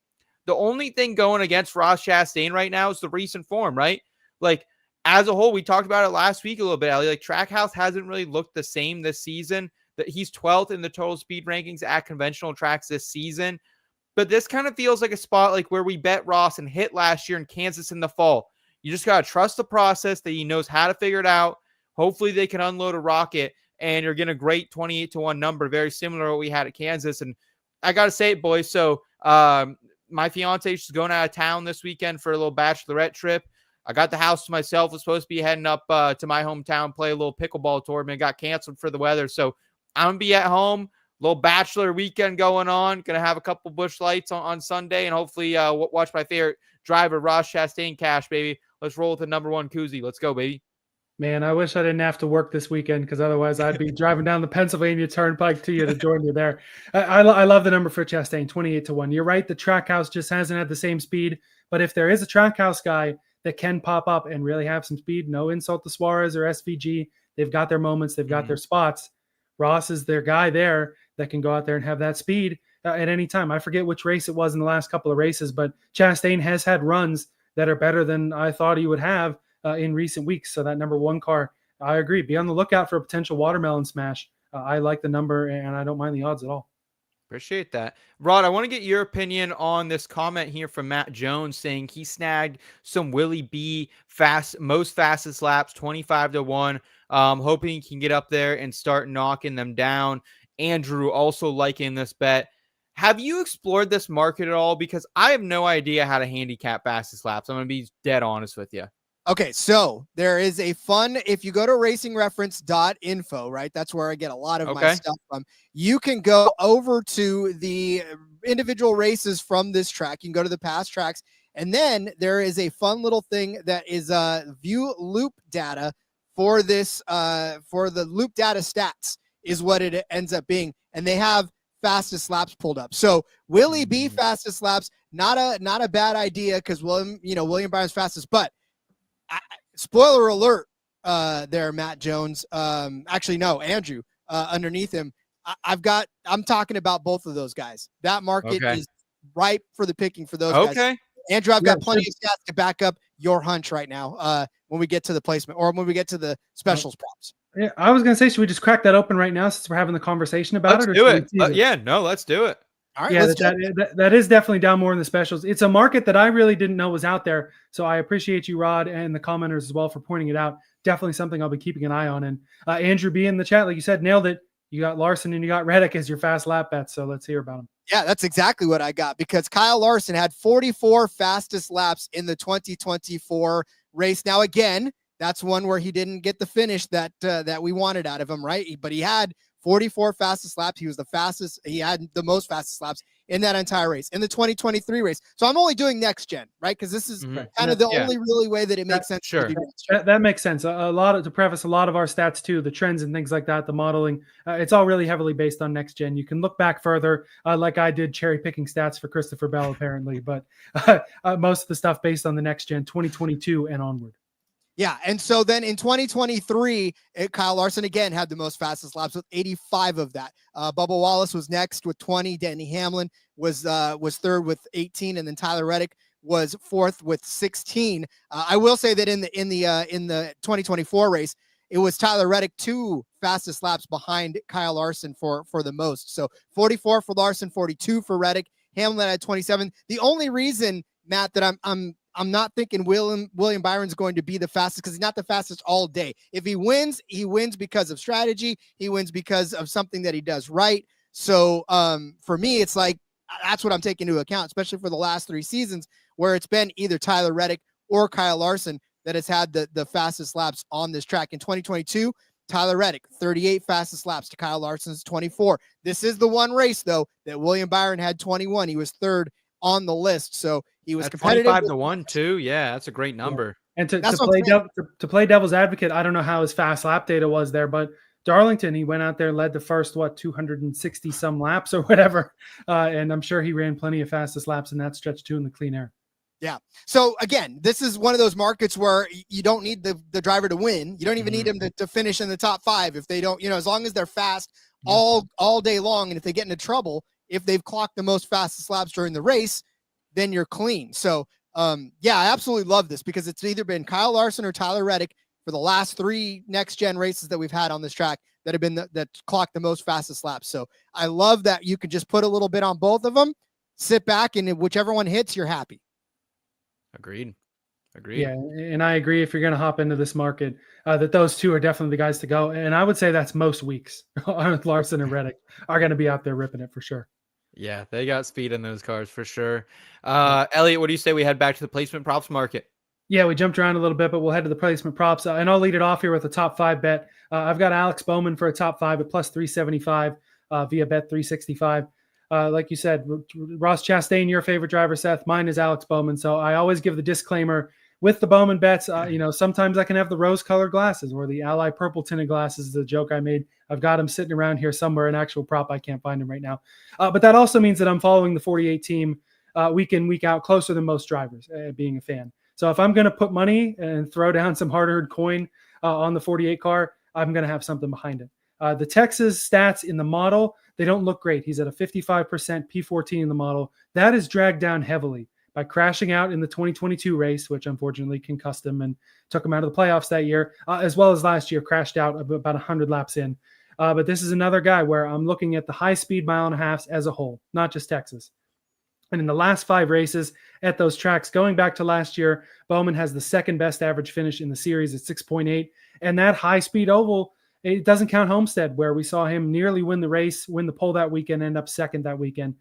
The only thing going against Ross Chastain right now is the recent form, right? Like as a whole, we talked about it last week a little bit, Ellie. Like Trackhouse hasn't really looked the same this season. That he's 12th in the total speed rankings at conventional tracks this season. But this kind of feels like a spot like where we bet Ross and hit last year in Kansas in the fall. You just got to trust the process that he knows how to figure it out. Hopefully they can unload a rocket and you're getting a great 28-1 number, very similar to what we had at Kansas. And I got to say it, boys. So my fiance is going out of town this weekend for a little bachelorette trip. I got the house to myself. Was supposed to be heading up to my hometown, play a little pickleball tournament. Got canceled for the weather. So I'm going to be at home. Little bachelor weekend going on. Going to have a couple Busch Lights on Sunday and hopefully watch my favorite driver, Ross Chastain, cash, baby. Let's roll with the number 1 koozie. Let's go, baby. Man, I wish I didn't have to work this weekend because otherwise I'd be driving down the Pennsylvania Turnpike to you to join you there. I love the number for Chastain, 28-1. You're right. The Trackhouse just hasn't had the same speed. But if there is a Trackhouse guy that can pop up and really have some speed, no insult to Suarez or SVG. They've got their moments. They've got their spots. Ross is their guy there that can go out there and have that speed at any time. I forget which race it was in the last couple of races, but Chastain has had runs that are better than I thought he would have in recent weeks. So that number 1 car, I agree. Be on the lookout for a potential watermelon smash. I like the number and I don't mind the odds at all. Appreciate that. Rod, I want to get your opinion on this comment here from Matt Jones saying he snagged some Willie B most fastest laps, 25-1. Hoping he can get up there and start knocking them down. Andrew also liking this bet. Have you explored this market at all? Because I have no idea how to handicap fastest laps. I'm going to be dead honest with you. Okay, so there is a fun, if you go to racingreference.info, right? That's where I get a lot of my stuff from. You can go over to the individual races from this track. You can go to the past tracks And then there is a fun little thing that is view loop data for this for the loop data stats is what it ends up being. And they have fastest laps pulled up. So will he be fastest laps? Not a bad idea because William Byron's fastest, but spoiler alert there, Matt Jones. Actually, no, Andrew underneath him. I'm talking about both of those guys. That market is ripe for the picking for those guys. Andrew, I've got plenty of stats to back up your hunch right now when we get to the placement or when we get to the specials props. Yeah, I was going to say, should we just crack that open right now since we're having the conversation about let's it? Do it. Let's do it. All right, yeah, that is definitely down more in the specials. It's a market that I really didn't know was out there. So I appreciate you, Rod, and the commenters as well for pointing it out. Definitely something I'll be keeping an eye on. And Andrew B in the chat, like you said, nailed it. You got Larson and you got Reddick as your fast lap bets. So let's hear about them. Yeah, that's exactly what I got because Kyle Larson had 44 fastest laps in the 2024 race. Now, again, that's one where he didn't get the finish that we wanted out of him, right? But he had 44 fastest laps. He was the fastest. He had the most fastest laps in that entire race in the 2023 race. So I'm only doing next gen, right? Because this is kind of the only really way that it makes sense. Sure. That makes sense. To preface a lot of our stats too, the trends and things like that, the modeling, it's all really heavily based on next gen. You can look back further, like I did cherry picking stats for Christopher Bell apparently, but most of the stuff based on the next gen 2022 and onward. Yeah, and so then in 2023, Kyle Larson again had the most fastest laps with 85 of that. Bubba Wallace was next with 20. Denny Hamlin was third with 18, and then Tyler Reddick was fourth with 16. I will say that in the 2024 race, it was Tyler Reddick 2 fastest laps behind Kyle Larson for the most. So 44 for Larson, 42 for Reddick. Hamlin had 27. The only reason, Matt, that I'm not thinking William Byron's going to be the fastest because he's not the fastest all day. If he wins because of strategy. He wins because of something that he does right. So for me, it's like that's what I'm taking into account, especially for the last 3 seasons where it's been either Tyler Reddick or Kyle Larson that has had the fastest laps on this track. In 2022, Tyler Reddick, 38 fastest laps to Kyle Larson's 24. This is the one race, though, that William Byron had 21. He was third on the list. So he was competitive. 25-1 too. Yeah, that's a great number. And to play devil's advocate, I don't know how his fast lap data was there, but Darlington, he went out there, led the first 260 some laps or whatever, and I'm sure he ran plenty of fastest laps in that stretch too in the clean air. Yeah. So again, this is one of those markets where you don't need the driver to win. You don't even need him to finish in the top 5 if they don't. As long as they're fast all day long, and if they get into trouble, if they've clocked the most fastest laps during the race, then you're clean. So, I absolutely love this because it's either been Kyle Larson or Tyler Reddick for the last 3 next-gen races that we've had on this track that have been that clocked the most fastest laps. So I love that you can just put a little bit on both of them, sit back, and whichever one hits, you're happy. Agreed. Yeah, and I agree if you're going to hop into this market, that those two are definitely the guys to go. And I would say that's most weeks. Larson and Reddick are going to be out there ripping it for sure. Yeah, they got speed in those cars for sure. Elliot, what do you say we head back to the placement props market? Yeah, we jumped around a little bit, but we'll head to the placement props. And I'll lead it off here with a top 5 bet. I've got Alex Bowman for a top 5 at plus 375 via bet 365. Like you said, Ross Chastain, your favorite driver, Seth. Mine is Alex Bowman. So I always give the disclaimer with the Bowman bets. Sometimes I can have the rose-colored glasses or the Ally purple tinted glasses is a joke I made. I've got them sitting around here somewhere, an actual prop. I can't find them right now. But that also means that I'm following the 48 team week in, week out, closer than most drivers, being a fan. So if I'm going to put money and throw down some hard-earned coin on the 48 car, I'm going to have something behind it. The Texas stats in the model, they don't look great. He's at a 55% P14 in the model. That is dragged down heavily by crashing out in the 2022 race, which unfortunately concussed him and took him out of the playoffs that year, as well as last year, crashed out about 100 laps in. But this is another guy where I'm looking at the high-speed mile and a half as a whole, not just Texas. And in the last 5 races at those tracks, going back to last year, Bowman has the second best average finish in the series at 6.8. And that high-speed oval, it doesn't count Homestead, where we saw him nearly win the race, win the pole that weekend, end up second that weekend.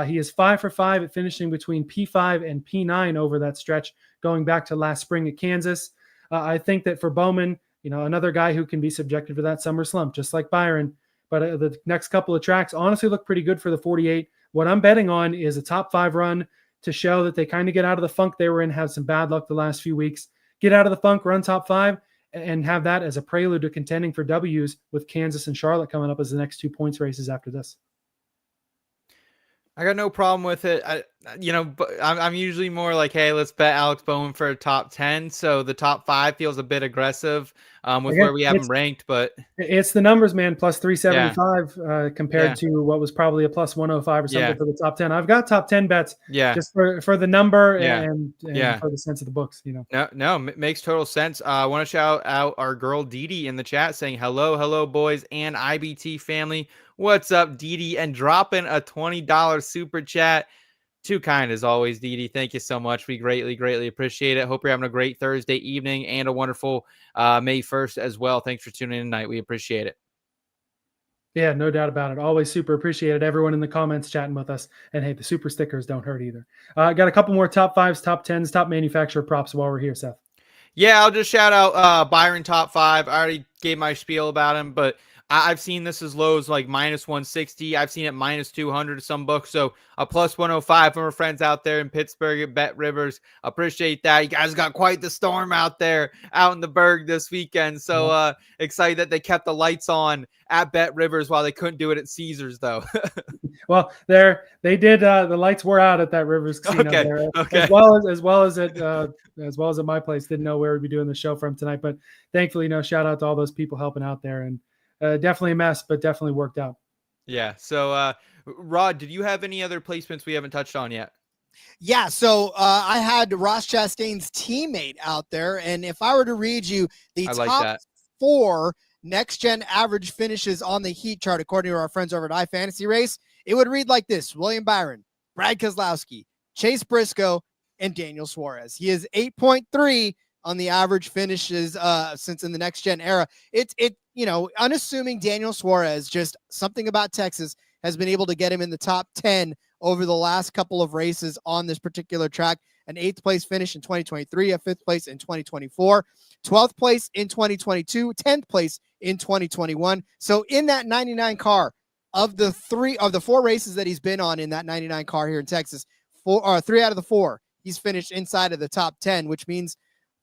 He is 5 for 5 at finishing between P5 and P9 over that stretch, going back to last spring at Kansas. I think that for Bowman, another guy who can be subjected to that summer slump, just like Byron. But the next couple of tracks honestly look pretty good for the 48. What I'm betting on is a top 5 run to show that they kind of get out of the funk they were in, have some bad luck the last few weeks, get out of the funk, run top 5, and have that as a prelude to contending for W's with Kansas and Charlotte coming up as the next 2 points races after this. I got no problem with it. I'm usually more like, hey, let's bet Alex Bowman for a top 10. So the top 5 feels a bit aggressive with where we have him ranked, but it's the numbers, man. Plus 375 compared to what was probably a plus 105 or something for the top 10. I've got top 10 bets just for the number and for the sense of the books, No, makes total sense. I want to shout out our girl Didi in the chat saying, hello, boys and IBT family. What's up, Didi? And dropping a $20 super chat. Too kind as always, Didi. Thank you so much. We greatly appreciate it. Hope you're having a great Thursday evening and a wonderful May 1st as well. Thanks for tuning in tonight. We appreciate it. Yeah, no doubt about it. Always super appreciated. Everyone in the comments chatting with us. And hey, the super stickers don't hurt either. Got a couple more top 5s, top 10s, top manufacturer props while we're here, Seth. Yeah, I'll just shout out Byron top 5. I already gave my spiel about him, but I've seen this as low as like minus 160. I've seen it minus 200 some books. So a plus 105 from our friends out there in Pittsburgh at BetRivers. Appreciate that. You guys got quite the storm out there out in the Berg this weekend. So excited that they kept the lights on at BetRivers while they couldn't do it at Caesars though. Well, they did. The lights were out at that Rivers Casino there, as well as at my place. Didn't know where we'd be doing the show from tonight, but thankfully, shout out to all those people helping out there, and definitely a mess, but definitely worked out. Yeah. So, Rod, did you have any other placements we haven't touched on yet? Yeah, so I had Ross Chastain's teammate out there, and if I were to read you the top 4 next-gen average finishes on the heat chart, according to our friends over at iFantasy Race, it would read like this: William Byron, Brad Keselowski, Chase Briscoe, and Daniel Suarez. He is 8.3 on the average finishes since in the next-gen era. Unassuming Daniel Suarez, just something about Texas has been able to get him in the top 10 over the last couple of races on this particular track. An 8th place finish in 2023, a 5th place in 2024, 12th place in 2022, 10th place in 2021. So in that 99 car, of the 4 races that he's been on in that 99 car here in Texas, 3 out of the 4, he's finished inside of the top 10, which means,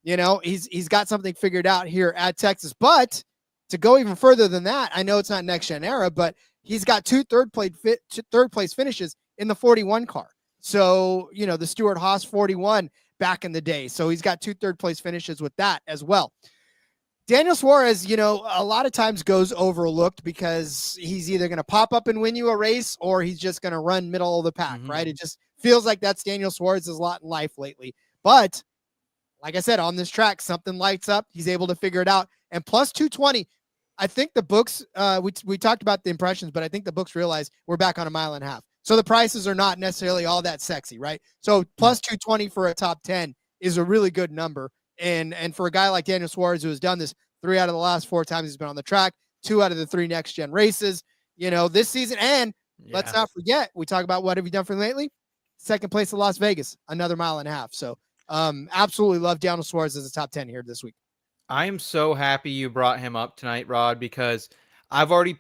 he's got something figured out here at Texas. But to go even further than that, I know it's not next gen era, but he's got 2 third place finishes in the 41 car. So, the Stewart Haas 41 back in the day. So he's got 2 third place finishes with that as well. Daniel Suarez, a lot of times goes overlooked because he's either going to pop up and win you a race or he's just going to run middle of the pack, right? It just feels like that's Daniel Suarez's lot in life lately. But like I said, on this track, something lights up. He's able to figure it out. And plus 220, I think the books, we talked about the impressions, but I think the books realize we're back on a mile and a half. So the prices are not necessarily all that sexy, right? So plus 220 for a top 10 is a really good number. And for a guy like Daniel Suarez, who has done this 3 out of the last 4 times he's been on the track, 2 out of the 3 next gen races, this season. And let's not forget, we talk about what have you done for him lately? 2nd place at Las Vegas, another mile and a half. So absolutely love Daniel Suarez as a top 10 here this week. I am so happy you brought him up tonight, Rod, because I've already,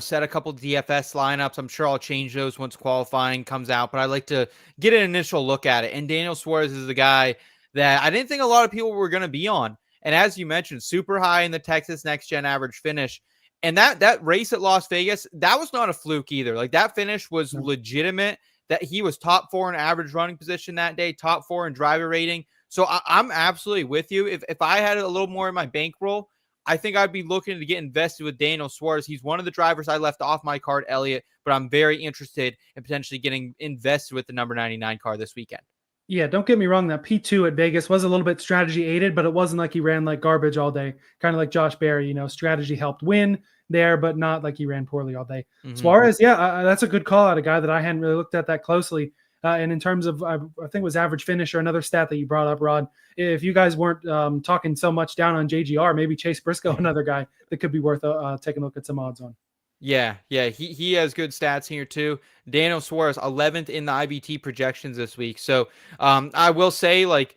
set a couple DFS lineups. I'm sure I'll change those once qualifying comes out, but I like to get an initial look at it. And Daniel Suarez is the guy that I didn't think a lot of people were going to be on. And as you mentioned, super high in the Texas Next Gen average finish. And that race at Las Vegas, that was not a fluke either. Like, that finish was legitimate, that he was top 4 in average running position that day, top 4 in driver rating. So I'm absolutely with you. If I had a little more in my bankroll, I think I'd be looking to get invested with Daniel Suarez. He's one of the drivers I left off my card, Elliott, but I'm very interested in potentially getting invested with the number 99 car this weekend. Yeah, don't get me wrong. That P2 at Vegas was a little bit strategy aided, but it wasn't like he ran like garbage all day. Kind of like Josh Berry, strategy helped win there, but not like he ran poorly all day. Suarez, that's a good call out. A guy that I hadn't really looked at that closely. And in terms of, I think it was average finish or another stat that you brought up, Rod, if you guys weren't talking so much down on JGR, maybe Chase Briscoe, another guy that could be worth taking a look at some odds on. Yeah, he has good stats here too. Daniel Suarez, 11th in the IBT projections this week. So I will say, like,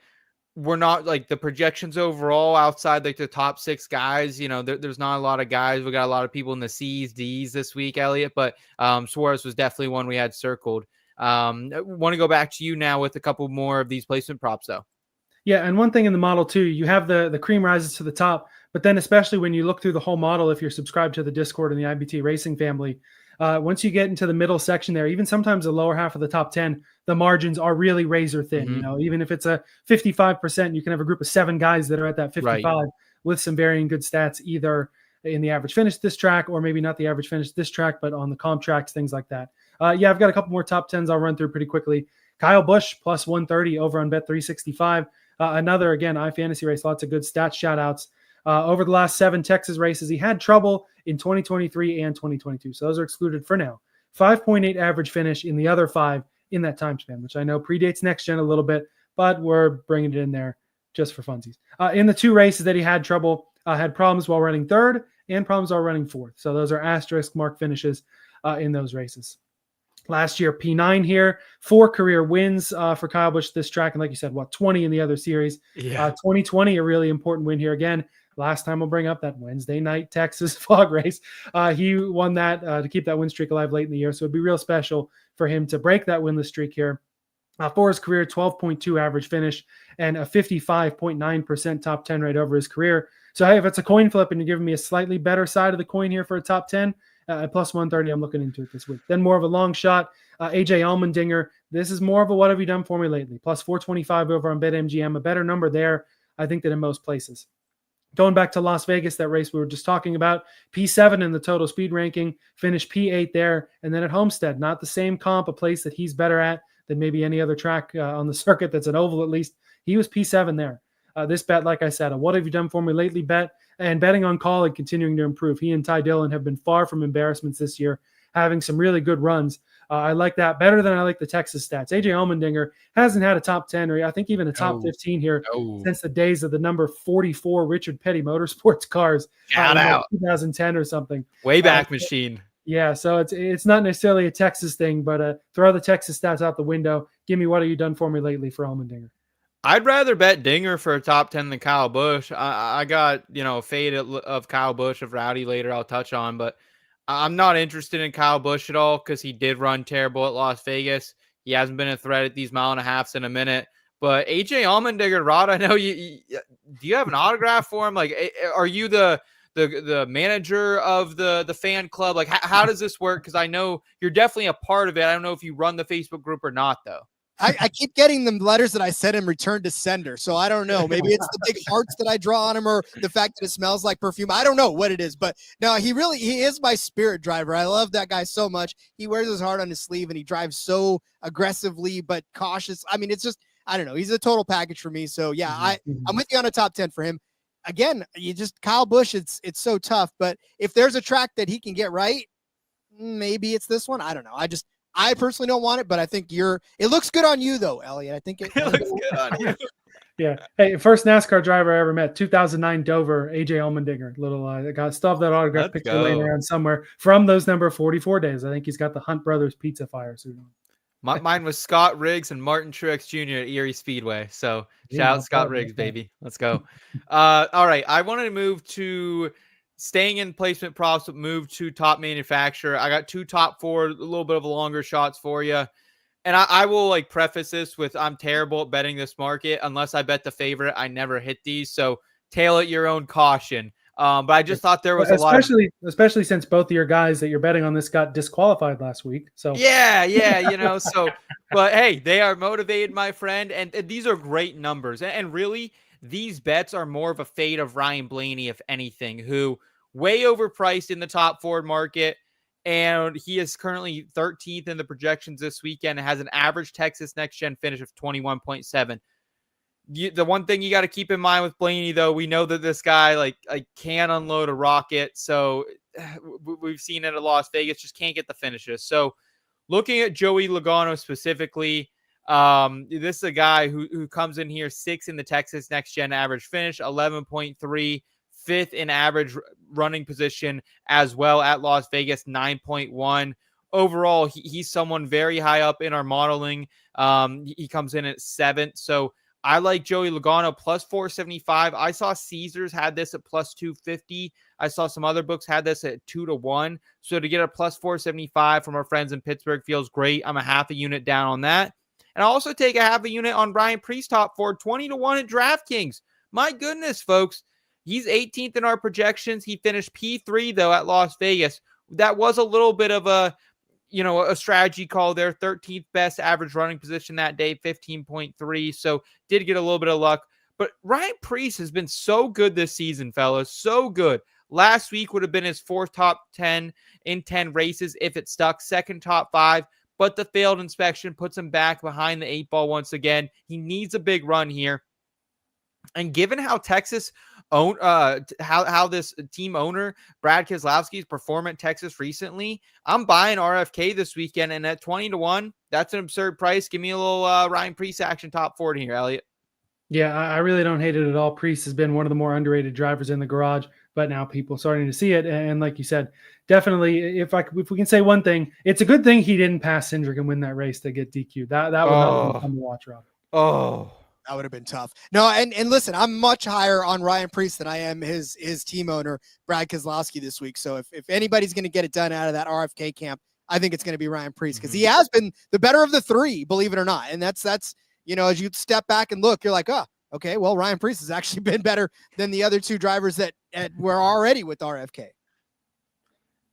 we're not like the projections overall outside like the top 6 guys. There's not a lot of guys. We got a lot of people in the C's, D's this week, Elliott, but Suarez was definitely one we had circled. I want to go back to you now with a couple more of these placement props, though. Yeah, and one thing in the model too, you have the cream rises to the top, but then especially when you look through the whole model, if you're subscribed to the Discord and the IBT Racing family, once you get into the middle section there, even sometimes the lower half of the top 10, the margins are really razor thin. Mm-hmm. You know, even if it's a 55%, you can have a group of 7 guys that are at that 55 Right. with some varying good stats, either in the average finish this track or maybe not the average finish this track, but on the comp tracks, things like that. Yeah, I've got a couple more top 10s I'll run through pretty quickly. Kyle Busch plus 130 over on Bet365. Another, again, iFantasy race, lots of good stats, shout outs. Over the last 7 Texas races, he had trouble in 2023 and 2022. So those are excluded for now. 5.8 average finish in the other 5 in that time span, which I know predates next gen a little bit, but we're bringing it in there just for funsies. In the 2 races that he had trouble, had problems while running 3rd and problems while running 4th. So those are asterisk mark finishes in those races. Last year, P9 here, 4 career wins for Kyle Busch this track. And like you said, 20 in the other series. Yeah. 2020, a really important win here again. Last time we'll bring up that Wednesday night Texas fog race. He won that to keep that win streak alive late in the year. So it'd be real special for him to break that winless streak here. For his career, 12.2 average finish and a 55.9% top 10 rate over his career. So hey, if it's a coin flip and you're giving me a slightly better side of the coin here for a top 10, at plus 130, I'm looking into it this week. Then more of a long shot, AJ Allmendinger. This is more of a what have you done for me lately? Plus 425 over on BetMGM, a better number there, I think, than in most places. Going back to Las Vegas, that race we were just talking about, P7 in the total speed ranking, finished P8 there, and then at Homestead, not the same comp, a place that he's better at than maybe any other track on the circuit that's an oval at least. He was P7 there. This bet, like I said, a what have you done for me lately bet, and betting on call and continuing to improve. He and Ty Dillon have been far from embarrassments this year, having some really good runs. I like that better than I like the Texas stats. AJ Allmendinger hasn't had a top 10 or I think even a top 15 here since the days of the number 44 Richard Petty Motorsports cars. Shout out. 2010 or something. Way back machine. Yeah, so it's not necessarily a Texas thing, but throw the Texas stats out the window. Give me what have you done for me lately for Allmendinger. I'd rather bet Dinger for a top 10 than Kyle Busch. I got, a fade of Kyle Busch of Rowdy later I'll touch on, but I'm not interested in Kyle Busch at all because he did run terrible at Las Vegas. He hasn't been a threat at these 1.5 miles in a minute. But AJ Allmendinger, Rod, I know do you have an autograph for him? Like, are you the manager of the fan club? Like, how does this work? Because I know you're definitely a part of it. I don't know if you run the Facebook group or not, though. I keep getting the letters that I sent him returned to sender. So I don't know. Maybe it's the big hearts that I draw on him or the fact that it smells like perfume. I don't know what it is, but no, he is my spirit driver. I love that guy so much. He wears his heart on his sleeve and he drives so aggressively, but cautious. I mean, it's just, I don't know. He's a total package for me. So yeah, I'm with you on a top 10 for him. Again, Kyle Busch, it's so tough, but if there's a track that he can get right, maybe it's this one. I don't know. I personally don't want it, but I think it looks good on you though, Elliot. I think it looks good on you. Yeah. Hey, first NASCAR driver I ever met, 2009 Dover, AJ Allmendinger. Got still have that autograph picture laying around somewhere from those number 44 days. I think he's got the Hunt Brothers Pizza Fire suit on. Mine was Scott Riggs and Martin Truex Jr. at Erie Speedway. So shout out Scott Riggs, baby. Let's go. All right. I wanted to move to staying in placement props, but move to top manufacturer. I got 2 top 4, a little bit of longer shots for you. And I will preface this with I'm terrible at betting this market. Unless I bet the favorite, I never hit these. So tail at your own caution. But I just thought there was especially since both of your guys that you're betting on this got disqualified last week. So yeah, so but hey, they are motivated, my friend, and these are great numbers. And really, these bets are more of a fade of Ryan Blaney, if anything, who way overpriced in the top Ford market. And he is currently 13th in the projections this weekend and has an average Texas Next Gen finish of 21.7. The one thing you got to keep in mind with Blaney, though, we know that this guy can unload a rocket. So we've seen it at Las Vegas, just can't get the finishes. So looking at Joey Logano specifically, this is a guy who comes in here 6th in the Texas Next Gen average finish, 11.3, 5th in average running position as well at Las Vegas, 9.1. Overall, he's someone very high up in our modeling. He comes in at 7th. So I like Joey Logano plus 475. I saw Caesars had this at plus 250. I saw some other books had this at 2-1. So to get a plus 475 from our friends in Pittsburgh feels great. I'm a half a unit down on that. And I'll also take a half a unit on Ryan Preece top 4, 20-1 at DraftKings. My goodness, folks. He's 18th in our projections. He finished P3, though, at Las Vegas. That was a little bit of a strategy call there. 13th best average running position that day, 15.3. So did get a little bit of luck. But Ryan Preece has been so good this season, fellas. So good. Last week would have been his 4th top 10 in 10 races if it stuck. 2nd top 5. But the failed inspection puts him back behind the 8 ball once again. He needs a big run here. And given how Texas how this team owner Brad Keselowski's performed at Texas recently, I'm buying RFK this weekend, and at 20-1, that's an absurd price. Give me a little Ryan Preece action top 40 here, Elliot. Yeah, I really don't hate it at all. Preece has been one of the more underrated drivers in the garage, but now people are starting to see it. And like you said, definitely, if we can say one thing, it's a good thing he didn't pass Cindric and win that race to get DQ'd. That would not be fun to watch, Rob. Oh. That would have been tough. No, and listen, I'm much higher on Ryan Preece than I am his team owner, Brad Keselowski, this week. So if anybody's going to get it done out of that RFK camp, I think it's going to be Ryan Preece, because he has been the better of the 3, believe it or not. And that's as you step back and look, you're like, oh, okay, well, Ryan Preece has actually been better than the other 2 drivers that were already with RFK.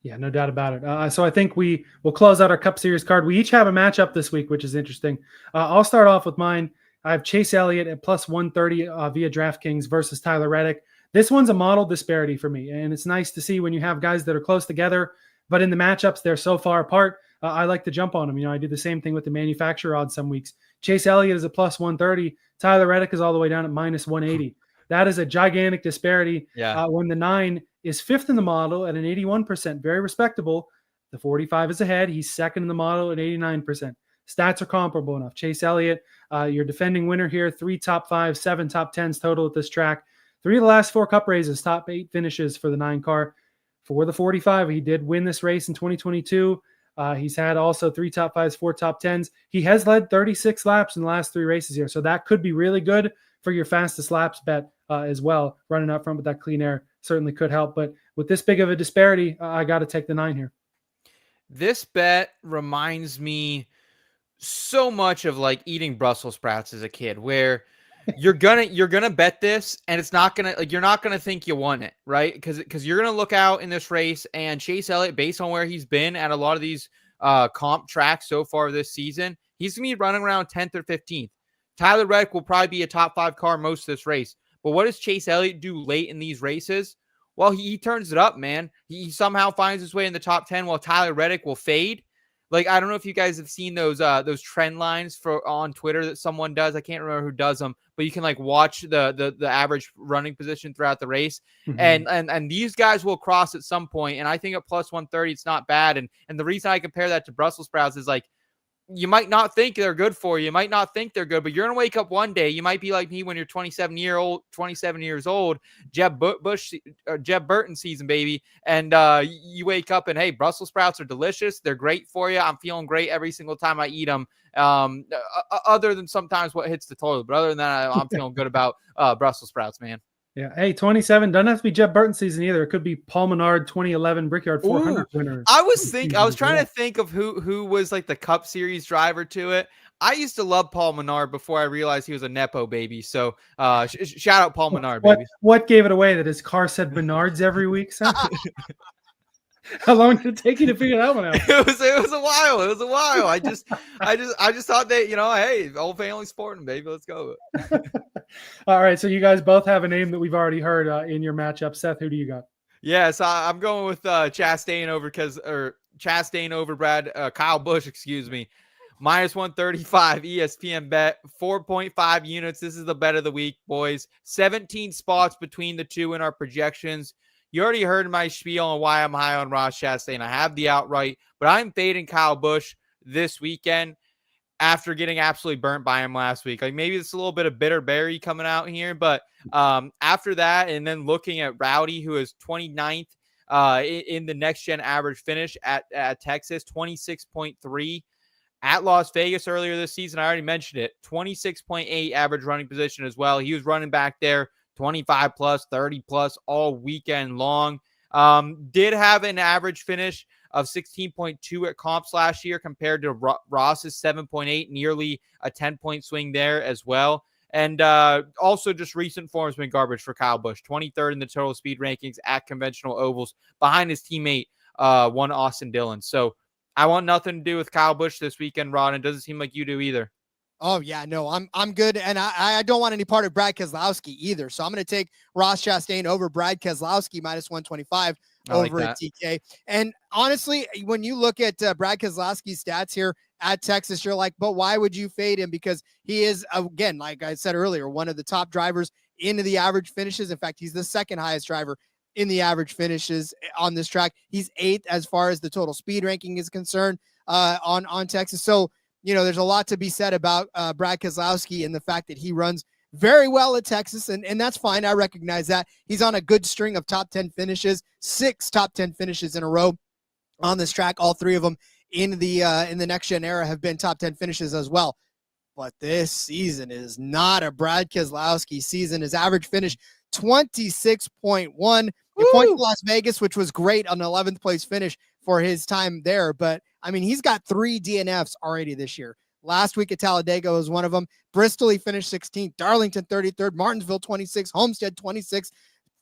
Yeah, no doubt about it. So I think we will close out our Cup Series card. We each have a matchup this week, which is interesting. I'll start off with mine. I have Chase Elliott at plus 130 via DraftKings versus Tyler Reddick. This one's a model disparity for me, and it's nice to see when you have guys that are close together, but in the matchups, they're so far apart. I like to jump on them. I do the same thing with the manufacturer odds some weeks. Chase Elliott is a plus 130. Tyler Reddick is all the way down at minus 180. That is a gigantic disparity. Yeah. When the 9 is 5th in the model at an 81%, very respectable. The 45 is ahead. He's 2nd in the model at 89%. Stats are comparable enough. Chase Elliott, your defending winner here, 3 top 5, 7 top 10s total at this track. 3 of the last 4 cup races, top 8 finishes for the 9 car. For the 45, he did win this race in 2022. He's had also 3 top 5s, 4 top 10s. He has led 36 laps in the last 3 races here. So that could be really good for your fastest laps bet as well. Running up front with that clean air certainly could help. But with this big of a disparity, I got to take the 9 here. This bet reminds me so much of like eating Brussels sprouts as a kid, where you're gonna bet this, and it's not gonna, like, you're not gonna think you won it, right? Because you're gonna look out in this race, and Chase Elliott, based on where he's been at a lot of these comp tracks so far this season, he's gonna be running around 10th or 15th. Tyler Reddick will probably be a top 5 car most of this race, but what does Chase Elliott do late in these races? Well, he turns it up, man. He somehow finds his way in the top 10, while Tyler Reddick will fade. Like, I don't know if you guys have seen those trend lines on Twitter that someone does. I can't remember who does them, but you can like watch the average running position throughout the race. Mm-hmm. And these guys will cross at some point. And I think at plus 130, it's not bad. And the reason I compare that to Brussels sprouts is, like, you might not think they're good for you. You might not think they're good, but you're going to wake up one day. You might be like me when you're 27 years old, Jeb Burton season, baby. And you wake up and, hey, Brussels sprouts are delicious. They're great for you. I'm feeling great every single time I eat them. Other than sometimes what hits the toilet, but other than that, I'm feeling good about Brussels sprouts, man. Yeah. Hey, 27 doesn't have to be Jeb Burton season either. It could be Paul Menard 2011 Brickyard 400 winner. I was trying to think of who was like the Cup Series driver to it. I used to love Paul Menard before I realized he was a Nepo baby. So shout out Paul Menard, baby. What gave it away that his car said Menards every week? How long did it take you to figure that one out? It was a while. It was a while. I just thought that, hey, old family sporting, baby. Let's go. All right. So you guys both have a name that we've already heard in your matchup. Seth, who do you got? Yes, I'm going with Chastain over Kyle Busch, excuse me. Minus 135 ESPN bet, 4.5 units. This is the bet of the week, boys. 17 spots between the two in our projections. You already heard my spiel on why I'm high on Ross Chastain. I have the outright, but I'm fading Kyle Busch this weekend after getting absolutely burnt by him last week. Like, maybe it's a little bit of bitter berry coming out here, but after that, and then looking at Rowdy, who is 29th in the next gen average finish at Texas, 26.3 At Las Vegas earlier this season, I already mentioned it, 26.8 average running position as well. He was running back there 25 plus, 30 plus all weekend long. Did have an average finish of 16.2 at comps last year compared to Ross's 7.8, nearly a 10-point swing there as well. And also just recent form has been garbage for Kyle Busch, 23rd in the total speed rankings at conventional ovals behind his teammate, one Austin Dillon. So I want nothing to do with Kyle Busch this weekend, Rod. And it doesn't seem like you do either. Oh yeah, no, I'm good, and I don't want any part of Brad Keselowski either. So I'm going to take Ross Chastain over Brad Keselowski minus 125 over at TK. And honestly, when you look at Brad Keselowski's stats here at Texas, you're like, but why would you fade him? Because he is, again, like I said earlier, one of the top drivers into the average finishes. In fact, he's the second highest driver in the average finishes on this track. He's 8th as far as the total speed ranking is concerned on Texas. So, you know, there's a lot to be said about Brad Keselowski and the fact that he runs very well at Texas, and that's fine. I recognize that. He's on a good string of top 10 finishes, 6 top 10 finishes in a row on this track. All 3 of them in the next gen era have been top 10 finishes as well. But this season is not a Brad Keselowski season. His average finish 26.1. You point to Las Vegas, which was great, on an 11th place finish for his time there. But I mean, he's got 3 DNFs already this year. Last week at Talladega was one of them. Bristol, he finished 16th. Darlington, 33rd. Martinsville, 26th. Homestead, 26th.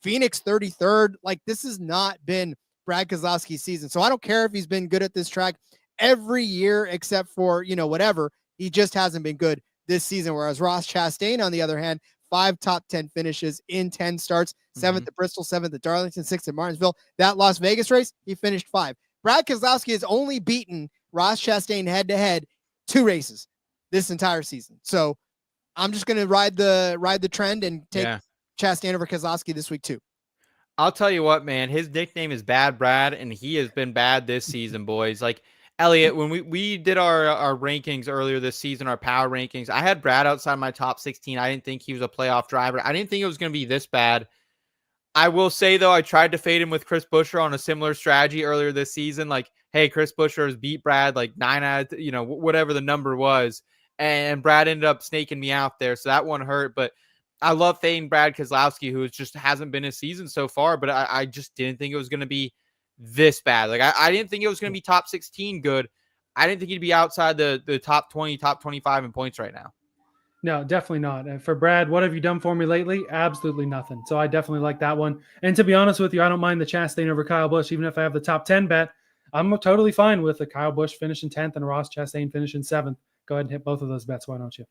Phoenix, 33rd. Like, this has not been Brad Keselowski's season. So I don't care if he's been good at this track every year except for, you know, whatever. He just hasn't been good this season. Whereas Ross Chastain, on the other hand, 5 top 10 finishes in 10 starts. 7th at Bristol, 7th at Darlington, 6th at Martinsville. That Las Vegas race, he finished 5. Brad Keselowski has only beaten Ross Chastain head-to-head 2 races this entire season. So I'm just going to ride the trend and take Chastain over Keselowski this week too. I'll tell you what, man, his nickname is Bad Brad, and he has been bad this season, boys. Like, Elliot, when we did our rankings earlier this season, our power rankings, I had Brad outside my top 16. I didn't think he was a playoff driver. I didn't think it was going to be this bad. I will say, though, I tried to fade him with Chris Buescher on a similar strategy earlier this season. Like, hey, Chris Buescher has beat Brad like 9 out of, whatever the number was. And Brad ended up snaking me out there. So that one hurt. But I love fading Brad Keselowski, who just hasn't been his season so far. But I just didn't think it was going to be this bad. Like, I didn't think it was going to be top 16 good. I didn't think he'd be outside the top 20, top 25 in points right now. No, definitely not. And for Brad, what have you done for me lately? Absolutely nothing. So I definitely like that one. And to be honest with you, I don't mind the Chastain over Kyle Busch. Even if I have the top 10 bet, I'm totally fine with the Kyle Busch finishing 10th and Ross Chastain finishing 7th. Go ahead and hit both of those bets. Why don't you?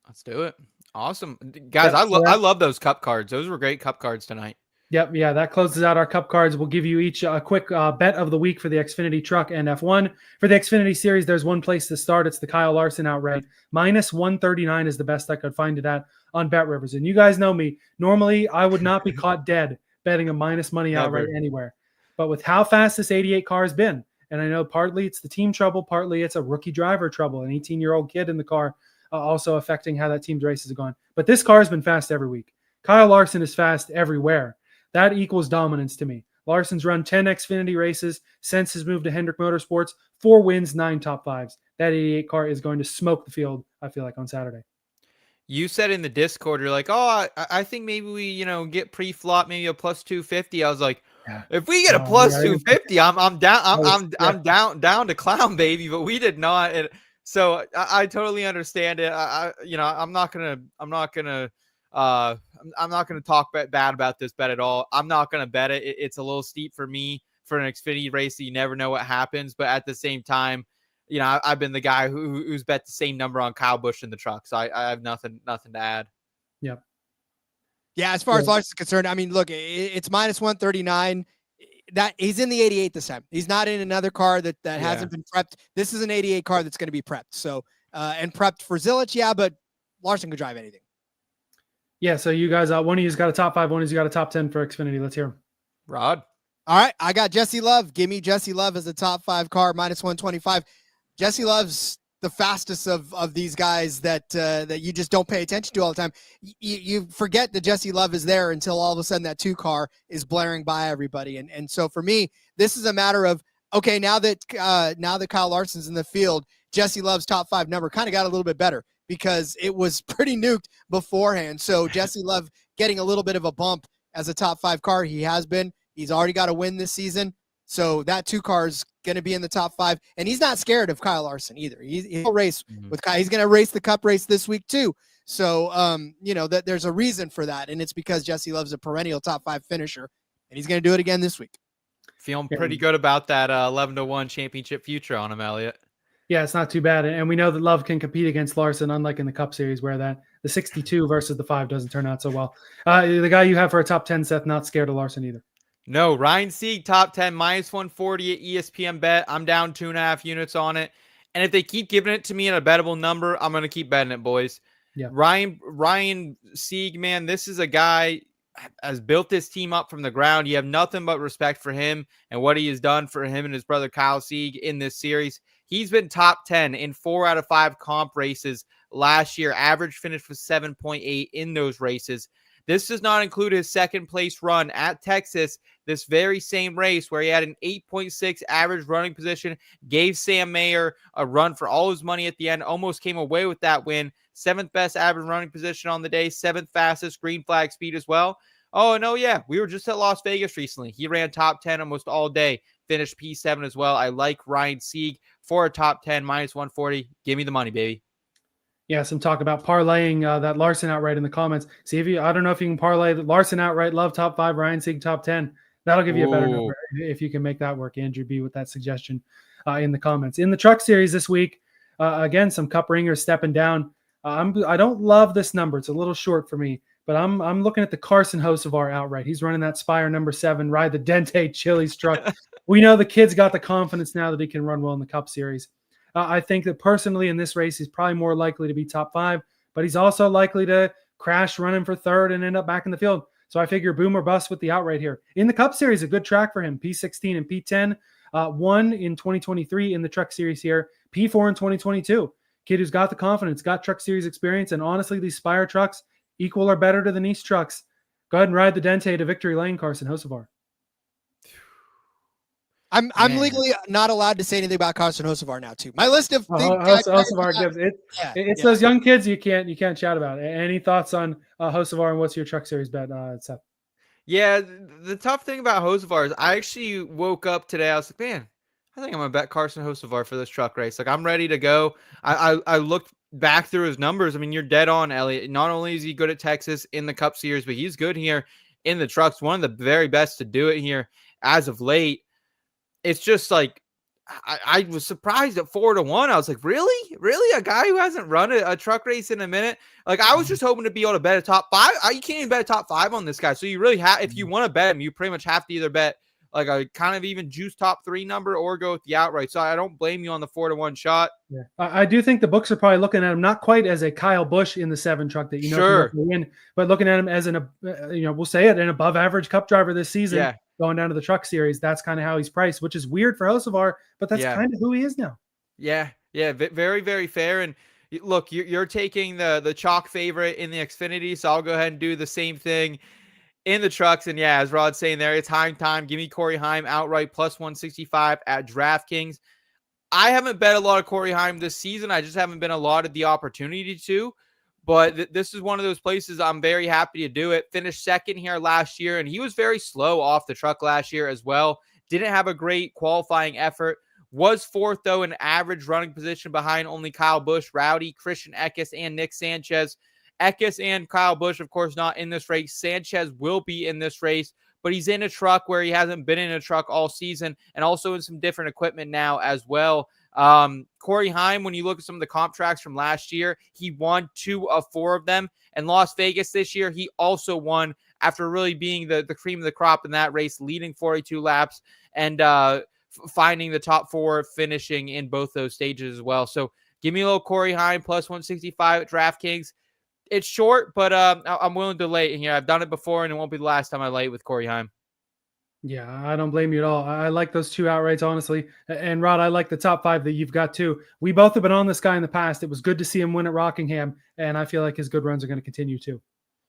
Let's do it. Awesome. Guys, I love those cup cards. Those were great cup cards tonight. Yep. Yeah, that closes out our cup cards. We'll give you each a quick bet of the week for the Xfinity Truck and F1. For the Xfinity Series, there's one place to start. It's the Kyle Larson outright. Minus 139 is the best I could find it at on BetRivers. And you guys know me. Normally, I would not be caught dead betting a minus money outright anywhere. But with how fast this 88 car has been, and I know partly it's the team trouble, partly it's a rookie driver trouble, an 18-year-old kid in the car also affecting how that team's races are going. But this car has been fast every week. Kyle Larson is fast everywhere. That equals dominance to me. Larson's run 10 Xfinity races since his move to Hendrick Motorsports, 4 wins, 9 top 5s. That 88 car is going to smoke the field, I feel like, on Saturday. You said in the Discord, you're like, oh, I think maybe we, get pre-flop, maybe a plus 250. I was like, if we get a plus 250, I'm down to clown, baby. But we did not. And so I totally understand it. I'm not gonna talk bad about this bet at all. I'm not going to bet it. It's a little steep for me for an Xfinity race. So you never know what happens. But at the same time, I've been the guy who's bet the same number on Kyle Busch in the truck. So I have nothing to add. Yep. Yeah. As far as Larson's concerned, I mean, look, it's minus 139. That he's in the 88 this time. He's not in another car that hasn't been prepped. This is an 88 car that's going to be prepped. So, and prepped for Zilisch. Yeah. But Larson could drive anything. Yeah, so you guys, one of you's got a top 5, one of you's got a top 10 for Xfinity. Let's hear them. Rod. All right, I got Jesse Love. Give me Jesse Love as the top 5 car, minus 125. Jesse Love's the fastest of these guys that you just don't pay attention to all the time. You forget that Jesse Love is there until all of a sudden that 2 car is blaring by everybody. And so for me, this is a matter of, okay, now that Kyle Larson's in the field, Jesse Love's top 5 number kind of got a little bit better because it was pretty nuked beforehand. So Jesse Love getting a little bit of a bump as a top 5 car. He has been. He's already got a win this season. So that 2 car is going to be in the top 5. And he's not scared of Kyle Larson either. He'll race with Kyle. He's going to race the Cup race this week too. So, that there's a reason for that. And it's because Jesse Love's a perennial top 5 finisher. And he's going to do it again this week. Feeling pretty good about that 11-1 championship future on him, Elliot. Yeah, it's not too bad. And we know that Love can compete against Larson, unlike in the Cup Series where the 62 versus the 5 doesn't turn out so well. The guy you have for a top 10, Seth, not scared of Larson either. No, Ryan Sieg, top 10, -140 at ESPN Bet. I'm down 2.5 units on it. And if they keep giving it to me at a bettable number, I'm going to keep betting it, boys. Yeah. Ryan Sieg, man, this is a guy has built this team up from the ground. You have nothing but respect for him and what he has done for him and his brother Kyle Sieg in this series. He's been top 10 in 4 out of 5 comp races last year. Average finish was 7.8 in those races. This does not include his second place run at Texas, this very same race where he had an 8.6 average running position, gave Sam Mayer a run for all his money at the end, almost came away with that win. 7th best average running position on the day, 7th fastest green flag speed as well. Oh, no, yeah, we were just at Las Vegas recently. He ran top 10 almost all day, finished P7 as well. I like Ryan Sieg for a top 10, -140. Give me the money, baby. Yeah, some talk about parlaying that Larson outright in the comments. See if I don't know if you can parlay the Larson outright, Love top 5, Ryan Sieg top 10. That'll give you a better number if you can make that work. Andrew B with that suggestion in the comments. In the Truck Series this week, again, some Cup ringers stepping down. I don't love this number. It's a little short for me, but I'm looking at the Carson Hocevar outright. He's running that Spire number 7, ride the Dente Chili's truck. We know the kid's got the confidence now that he can run well in the Cup Series. I think that personally in this race, he's probably more likely to be top 5, but he's also likely to crash running for 3rd and end up back in the field. So I figure boom or bust with the outright here. In the Cup Series, a good track for him. P16 and P10, 1 in 2023 in the Truck Series here, P4 in 2022. Kid who's got the confidence, got Truck Series experience, and honestly, these Spire trucks equal or better to the Nice trucks. Go ahead and ride the Dente to victory lane, Carson Hocevar. I'm legally not allowed to say anything about Carson Hocevar now too. My list of Hocevar gives it. It's those young kids you can't chat about. Any thoughts on Hocevar and what's your Truck Series bet, Seth? Yeah, the tough thing about Hocevar is I actually woke up today. I was like, man, I think I'm gonna bet Carson Hocevar for this truck race. Like I'm ready to go. I looked back through his numbers. I mean, you're dead on, Elliot. Not only is he good at Texas in the Cup Series, but he's good here in the trucks. One of the very best to do it here as of late. It's just like I was surprised at 4-1. I was like, really? A guy who hasn't run a truck race in a minute? Like I was just hoping to be able to bet a top 5. You can't even bet a top 5 on this guy. So you really have, if you want to bet him, you pretty much have to either bet like a kind of even juice top 3 number or go with the outright. So I don't blame you on the 4-1 shot. Yeah, I do think the books are probably looking at him not quite as a Kyle Busch in the 7 truck that sure. win, but looking at him as we'll say it, an above average Cup driver this season. Yeah. Going down to the Truck Series, that's kind of how he's priced, which is weird for Hocevar, but that's kind of who he is now. Yeah, very, very fair. And look, you're taking the chalk favorite in the Xfinity, so I'll go ahead and do the same thing in the trucks. And yeah, as Rod's saying there, it's Heim time. Give me Corey Heim outright +165 at DraftKings. I haven't bet a lot of Corey Heim this season. I just haven't been allotted the opportunity to. But this is one of those places I'm very happy to do it. Finished 2nd here last year, and he was very slow off the truck last year as well. Didn't have a great qualifying effort. Was 4th, though, in average running position behind only Kyle Busch, Rowdy, Christian Eckes, and Nick Sanchez. Eckes and Kyle Busch, of course, not in this race. Sanchez will be in this race, but he's in a truck where he hasn't been in a truck all season and also in some different equipment now as well. Corey Heim, when you look at some of the comp tracks from last year, he won 2 of 4 of them. And Las Vegas this year, he also won after really being the cream of the crop in that race, leading 42 laps and finding the top 4, finishing in both those stages as well. So give me a little Corey Heim +165 at DraftKings. It's short, but I'm willing to lay it here. I've done it before, and it won't be the last time I lay it with Corey Heim. Yeah, I don't blame you at all. I like those 2 outrights, honestly. And Rod, I like the top 5 that you've got too. We both have been on this guy in the past. It was good to see him win at Rockingham, and I feel like his good runs are going to continue too.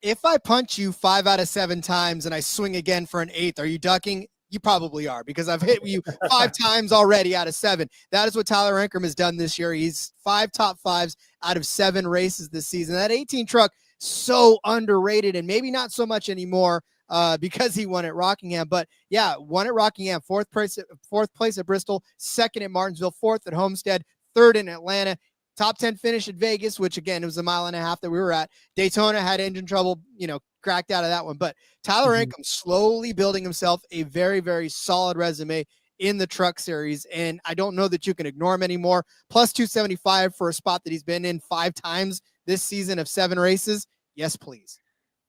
If I punch you 5 out of 7 times and I swing again for an 8th, are you ducking? You probably are, because I've hit you 5 times already out of 7. That is what Tyler Ankrum has done this year. He's 5 top 5s out of 7 races this season. That 18 truck, so underrated, and maybe not so much anymore because he won at Rockingham. But yeah, won at Rockingham, fourth place at Bristol, 2nd at Martinsville, 4th at Homestead, 3rd in Atlanta. Top 10 finish at Vegas, which again, it was a mile and a half that we were at. Daytona had engine trouble, cracked out of that one. But Tyler Ankrum slowly building himself a very, very solid resume in the truck series. And I don't know that you can ignore him anymore. Plus 275 for a spot that he's been in 5 times this season of 7 races. Yes, please.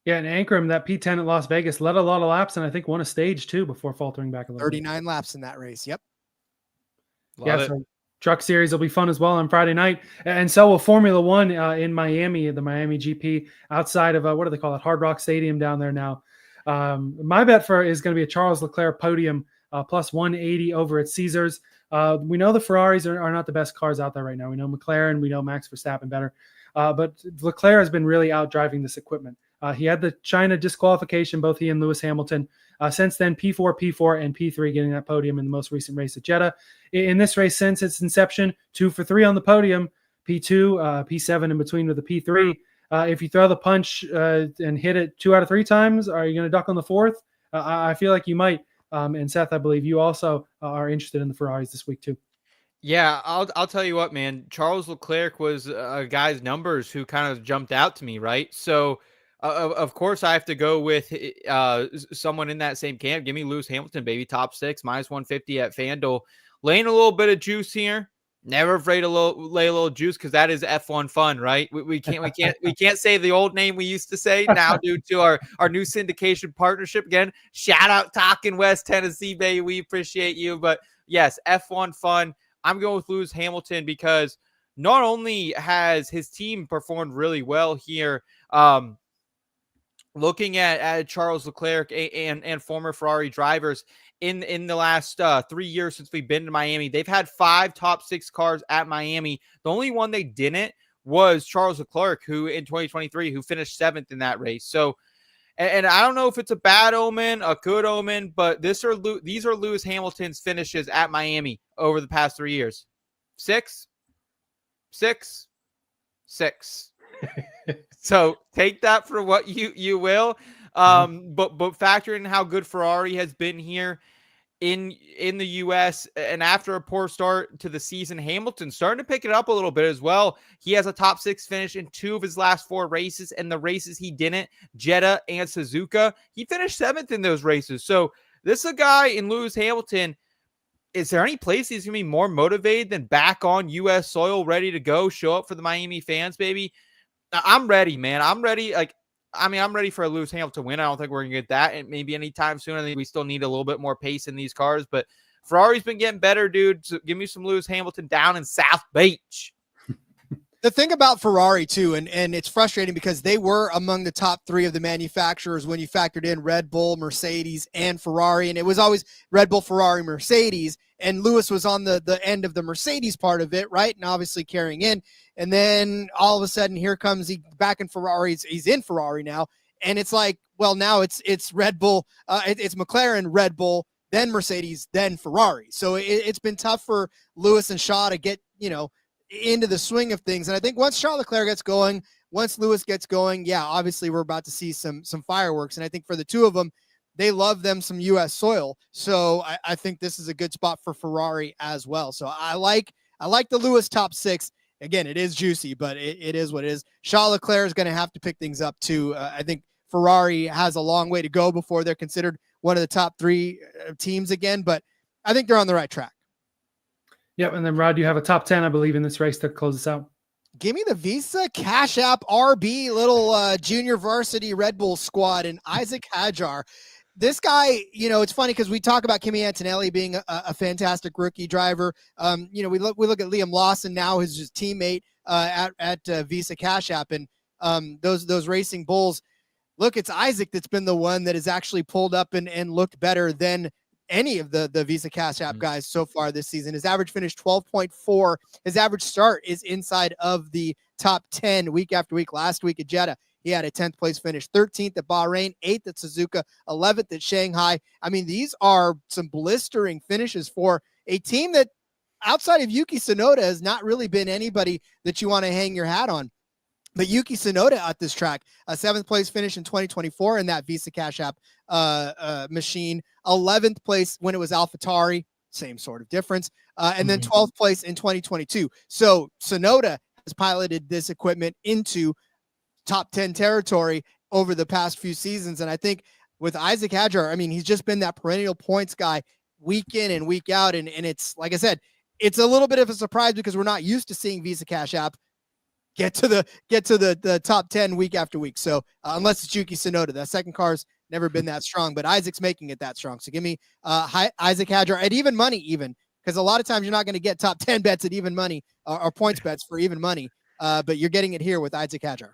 Yeah, and Ankrum, that P10 at Las Vegas, led a lot of laps and I think won a stage too before faltering back a little 39 bit. Laps in that race. Yep. Love it. So truck series will be fun as well on Friday night. And so will Formula One in Miami, the Miami GP, outside of, what do they call it? Hard Rock Stadium down there now. My bet is going to be a Charles Leclerc podium, plus 180 over at Caesars. We know the Ferraris are not the best cars out there right now. We know McLaren, we know Max Verstappen better. But Leclerc has been really out driving this equipment. He had the China disqualification, both he and Lewis Hamilton. Since then, P4, and P3 getting that podium in the most recent race at Jeddah. In this race, since its inception, 2 for 3 on the podium, P2, P7 in between with the P3. If you throw the punch and hit it 2 out of 3 times, are you going to duck on the 4th? I feel like you might. And Seth, I believe you also are interested in the Ferraris this week too. Yeah, I'll tell you what, man. Charles Leclerc was a guy's numbers who kind of jumped out to me, right? So, of course, I have to go with someone in that same camp. Give me Lewis Hamilton, baby, top 6, minus 150 at FanDuel. Laying a little bit of juice here. Never afraid to lay a little juice because that is F1 fun, right? We can't say the old name we used to say now due to our new syndication partnership. Again, shout out Talking West Tennessee, baby. We appreciate you. But yes, F1 fun. I'm going with Lewis Hamilton because not only has his team performed really well here, looking at Charles Leclerc and former Ferrari drivers in the last 3 years since we've been to Miami, they've had 5 top 6 cars at Miami. The only one they didn't was Charles Leclerc, who in 2023, who finished 7th in that race. So, and I don't know if it's a bad omen, a good omen, but these are Lewis Hamilton's finishes at Miami over the past 3 years. 6, 6, 6. So take that for what you will. But factor in how good Ferrari has been here in the US, and after a poor start to the season, Hamilton's starting to pick it up a little bit as well. He has a top 6 finish in 2 of his last 4 races, and the races he didn't, Jeddah and Suzuka, he finished 7th in those races. So this is a guy in Lewis Hamilton. Is there any place he's going to be more motivated than back on US soil, ready to go, show up for the Miami fans, baby? I'm ready, man. I'm ready. I'm ready for a Lewis Hamilton win. I don't think we're going to get that and maybe anytime soon. I think we still need a little bit more pace in these cars, but Ferrari's been getting better, dude. So give me some Lewis Hamilton down in South Beach. The thing about Ferrari too, and it's frustrating because they were among the top 3 of the manufacturers when you factored in Red Bull, Mercedes, and Ferrari. And it was always Red Bull, Ferrari, Mercedes. And Lewis was on the end of the Mercedes part of it, right? And obviously carrying in. And then all of a sudden, here comes he back in Ferrari. He's in Ferrari now. And it's like, well, now it's Red Bull. It's McLaren, Red Bull, then Mercedes, then Ferrari. So it's been tough for Lewis and Shaw to get, into the swing of things. And I think once Charles Leclerc gets going, once Lewis gets going, yeah, obviously we're about to see some fireworks. And I think for the two of them, they love them some U.S. soil. So I think this is a good spot for Ferrari as well. So I like the Lewis top 6. Again, it is juicy, but it is what it is. Charles Leclerc is going to have to pick things up too. I think Ferrari has a long way to go before they're considered one of the top 3 teams again, but I think they're on the right track. Yep. And then Rod, you have a top 10, I believe, in this race to close us out. Give me the Visa Cash App RB little junior varsity Red Bull squad and Isaac Hadjar. This guy, it's funny because we talk about Kimi Antonelli being a fantastic rookie driver. We look at Liam Lawson now, his teammate at Visa Cash App, and those racing bulls. Look, it's Isaac that's been the one that has actually pulled up and looked better than any of the Visa Cash App guys so far this season. His average finish 12.4. His average start is inside of the top 10 week after week. Last week at Jeddah, He had a 10th place finish, 13th at Bahrain, 8th at Suzuka, 11th at Shanghai. I mean, these are some blistering finishes for a team that outside of Yuki Tsunoda has not really been anybody that you want to hang your hat on. But Yuki Tsunoda at this track, a 7th place finish in 2024 in that Visa Cash App machine, 11th place when it was AlphaTauri, same sort of difference, and then 12th place in 2022. So Tsunoda has piloted this equipment into top 10 territory over the past few seasons. And I think with Isaac Hadjar, I mean, he's just been that perennial points guy week in and week out. And it's, like I said, it's a little bit of a surprise because we're not used to seeing Visa Cash App get to the top 10 week after week. So unless it's Yuki Tsunoda, that second car's never been that strong, but Isaac's making it that strong. So give me Isaac Hadjar at even money, because a lot of times you're not going to get top 10 bets at even money or points bets for even money, but you're getting it here with Isaac Hadjar.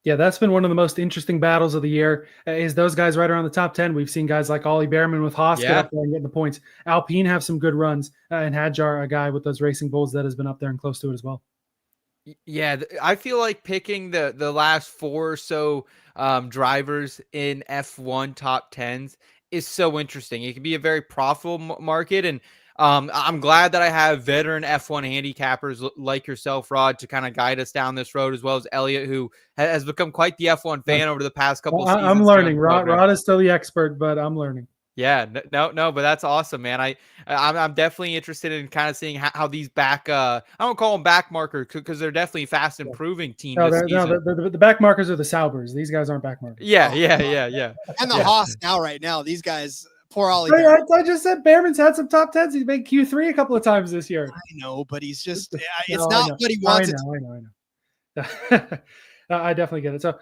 Yeah, that's been one of the most interesting battles of the year, is those guys right around the top 10. We've seen guys like Ollie Behrman with Haas get up there and get the points. Alpine have some good runs, and Hadjar, a guy with those Racing Bulls that has been up there and close to it as well. Yeah, I feel like picking the last 4 or so drivers in F1 top 10s is so interesting. It can be a very profitable market, and I'm glad that I have veteran F1 handicappers like yourself, Rod, to kind of guide us down this road, as well as Elliot, who has become quite the F1 fan over the past couple of seasons. I'm learning. Rod is still the expert, but I'm learning. Yeah, no, but that's awesome, man. I'm definitely interested in kind of seeing how these back, I don't call them back markers because they're definitely fast improving team. The back markers are the Saubers. These guys aren't back markers. Yeah. And the Haas right now, these guys, poor Ollie. I just said Behrman's had some top 10s. He's made Q3 a couple of times this year. I know, but he's just, it's not what he wants. I know. I definitely get it. So,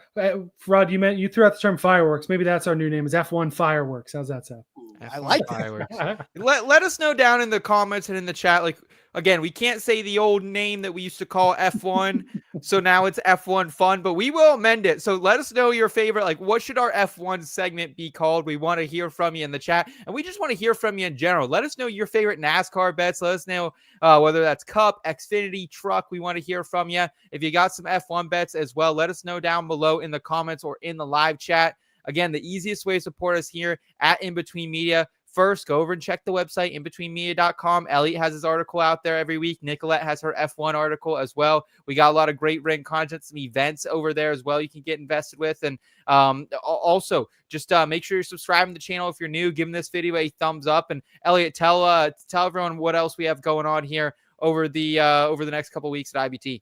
Rod, you threw out the term fireworks. Maybe that's our new name, is F1 Fireworks. How's that sound? I like fireworks. Let us know down in the comments and in the chat. Like, again, we can't say the old name that we used to call F1, so now it's F1 Fun, but we will amend it. So let us know your favorite. Like, what should our F1 segment be called? We want to hear from you in the chat, and we just want to hear from you in general. Let us know your favorite NASCAR bets. Let us know whether that's Cup, Xfinity, Truck. We want to hear from you. If you got some F1 bets as well, let us know down below in the comments or in the live chat. Again, the easiest way to support us here at In Between Media. First, go over and check the website, inbetweenmedia.com. Elliot has his article out there every week. Nicolette has her F1 article as well. We got a lot of great written content, some events over there as well you can get invested with. And also, just make sure you're subscribing to the channel if you're new. Give this video a thumbs up. And Elliot, tell everyone what else we have going on here over the next couple of weeks at IBT.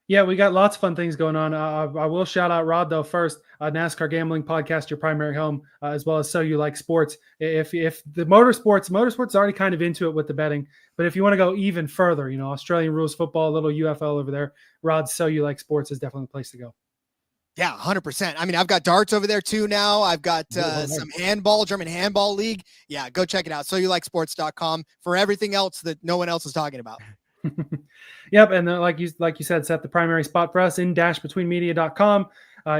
Yeah, we got lots of fun things going on. I will shout out Rod, though, first. NASCAR Gambling Podcast, your primary home, as well as So You Like Sports. If the motorsports already kind of into it with the betting, but if you want to go even further, Australian rules football, a little UFL over there, Rod's So You Like Sports is definitely the place to go. Yeah, 100%. I mean, I've got darts over there too now. I've got some handball, German handball league. Yeah, go check it out. SoYouLikeSports.com for everything else that no one else is talking about. Yep, and like you said, Seth, the primary spot for us in -betweenmedia.com.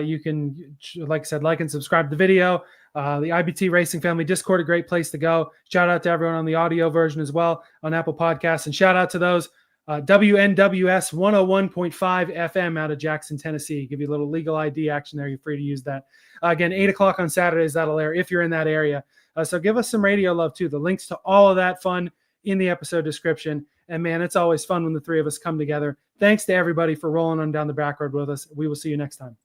You can, like I said, like and subscribe to the video. The IBT Racing Family Discord, a great place to go. Shout out to everyone on the audio version as well on Apple Podcasts, and shout out to those WNWS 101.5 FM out of Jackson, Tennessee. Give you a little legal ID action there. You're free to use that. Again, 8 o'clock on Saturdays, that'll air if you're in that area. So give us some radio love too. The links to all of that fun in the episode description. And man, it's always fun when the three of us come together. Thanks to everybody for rolling on down the back road with us. We will see you next time.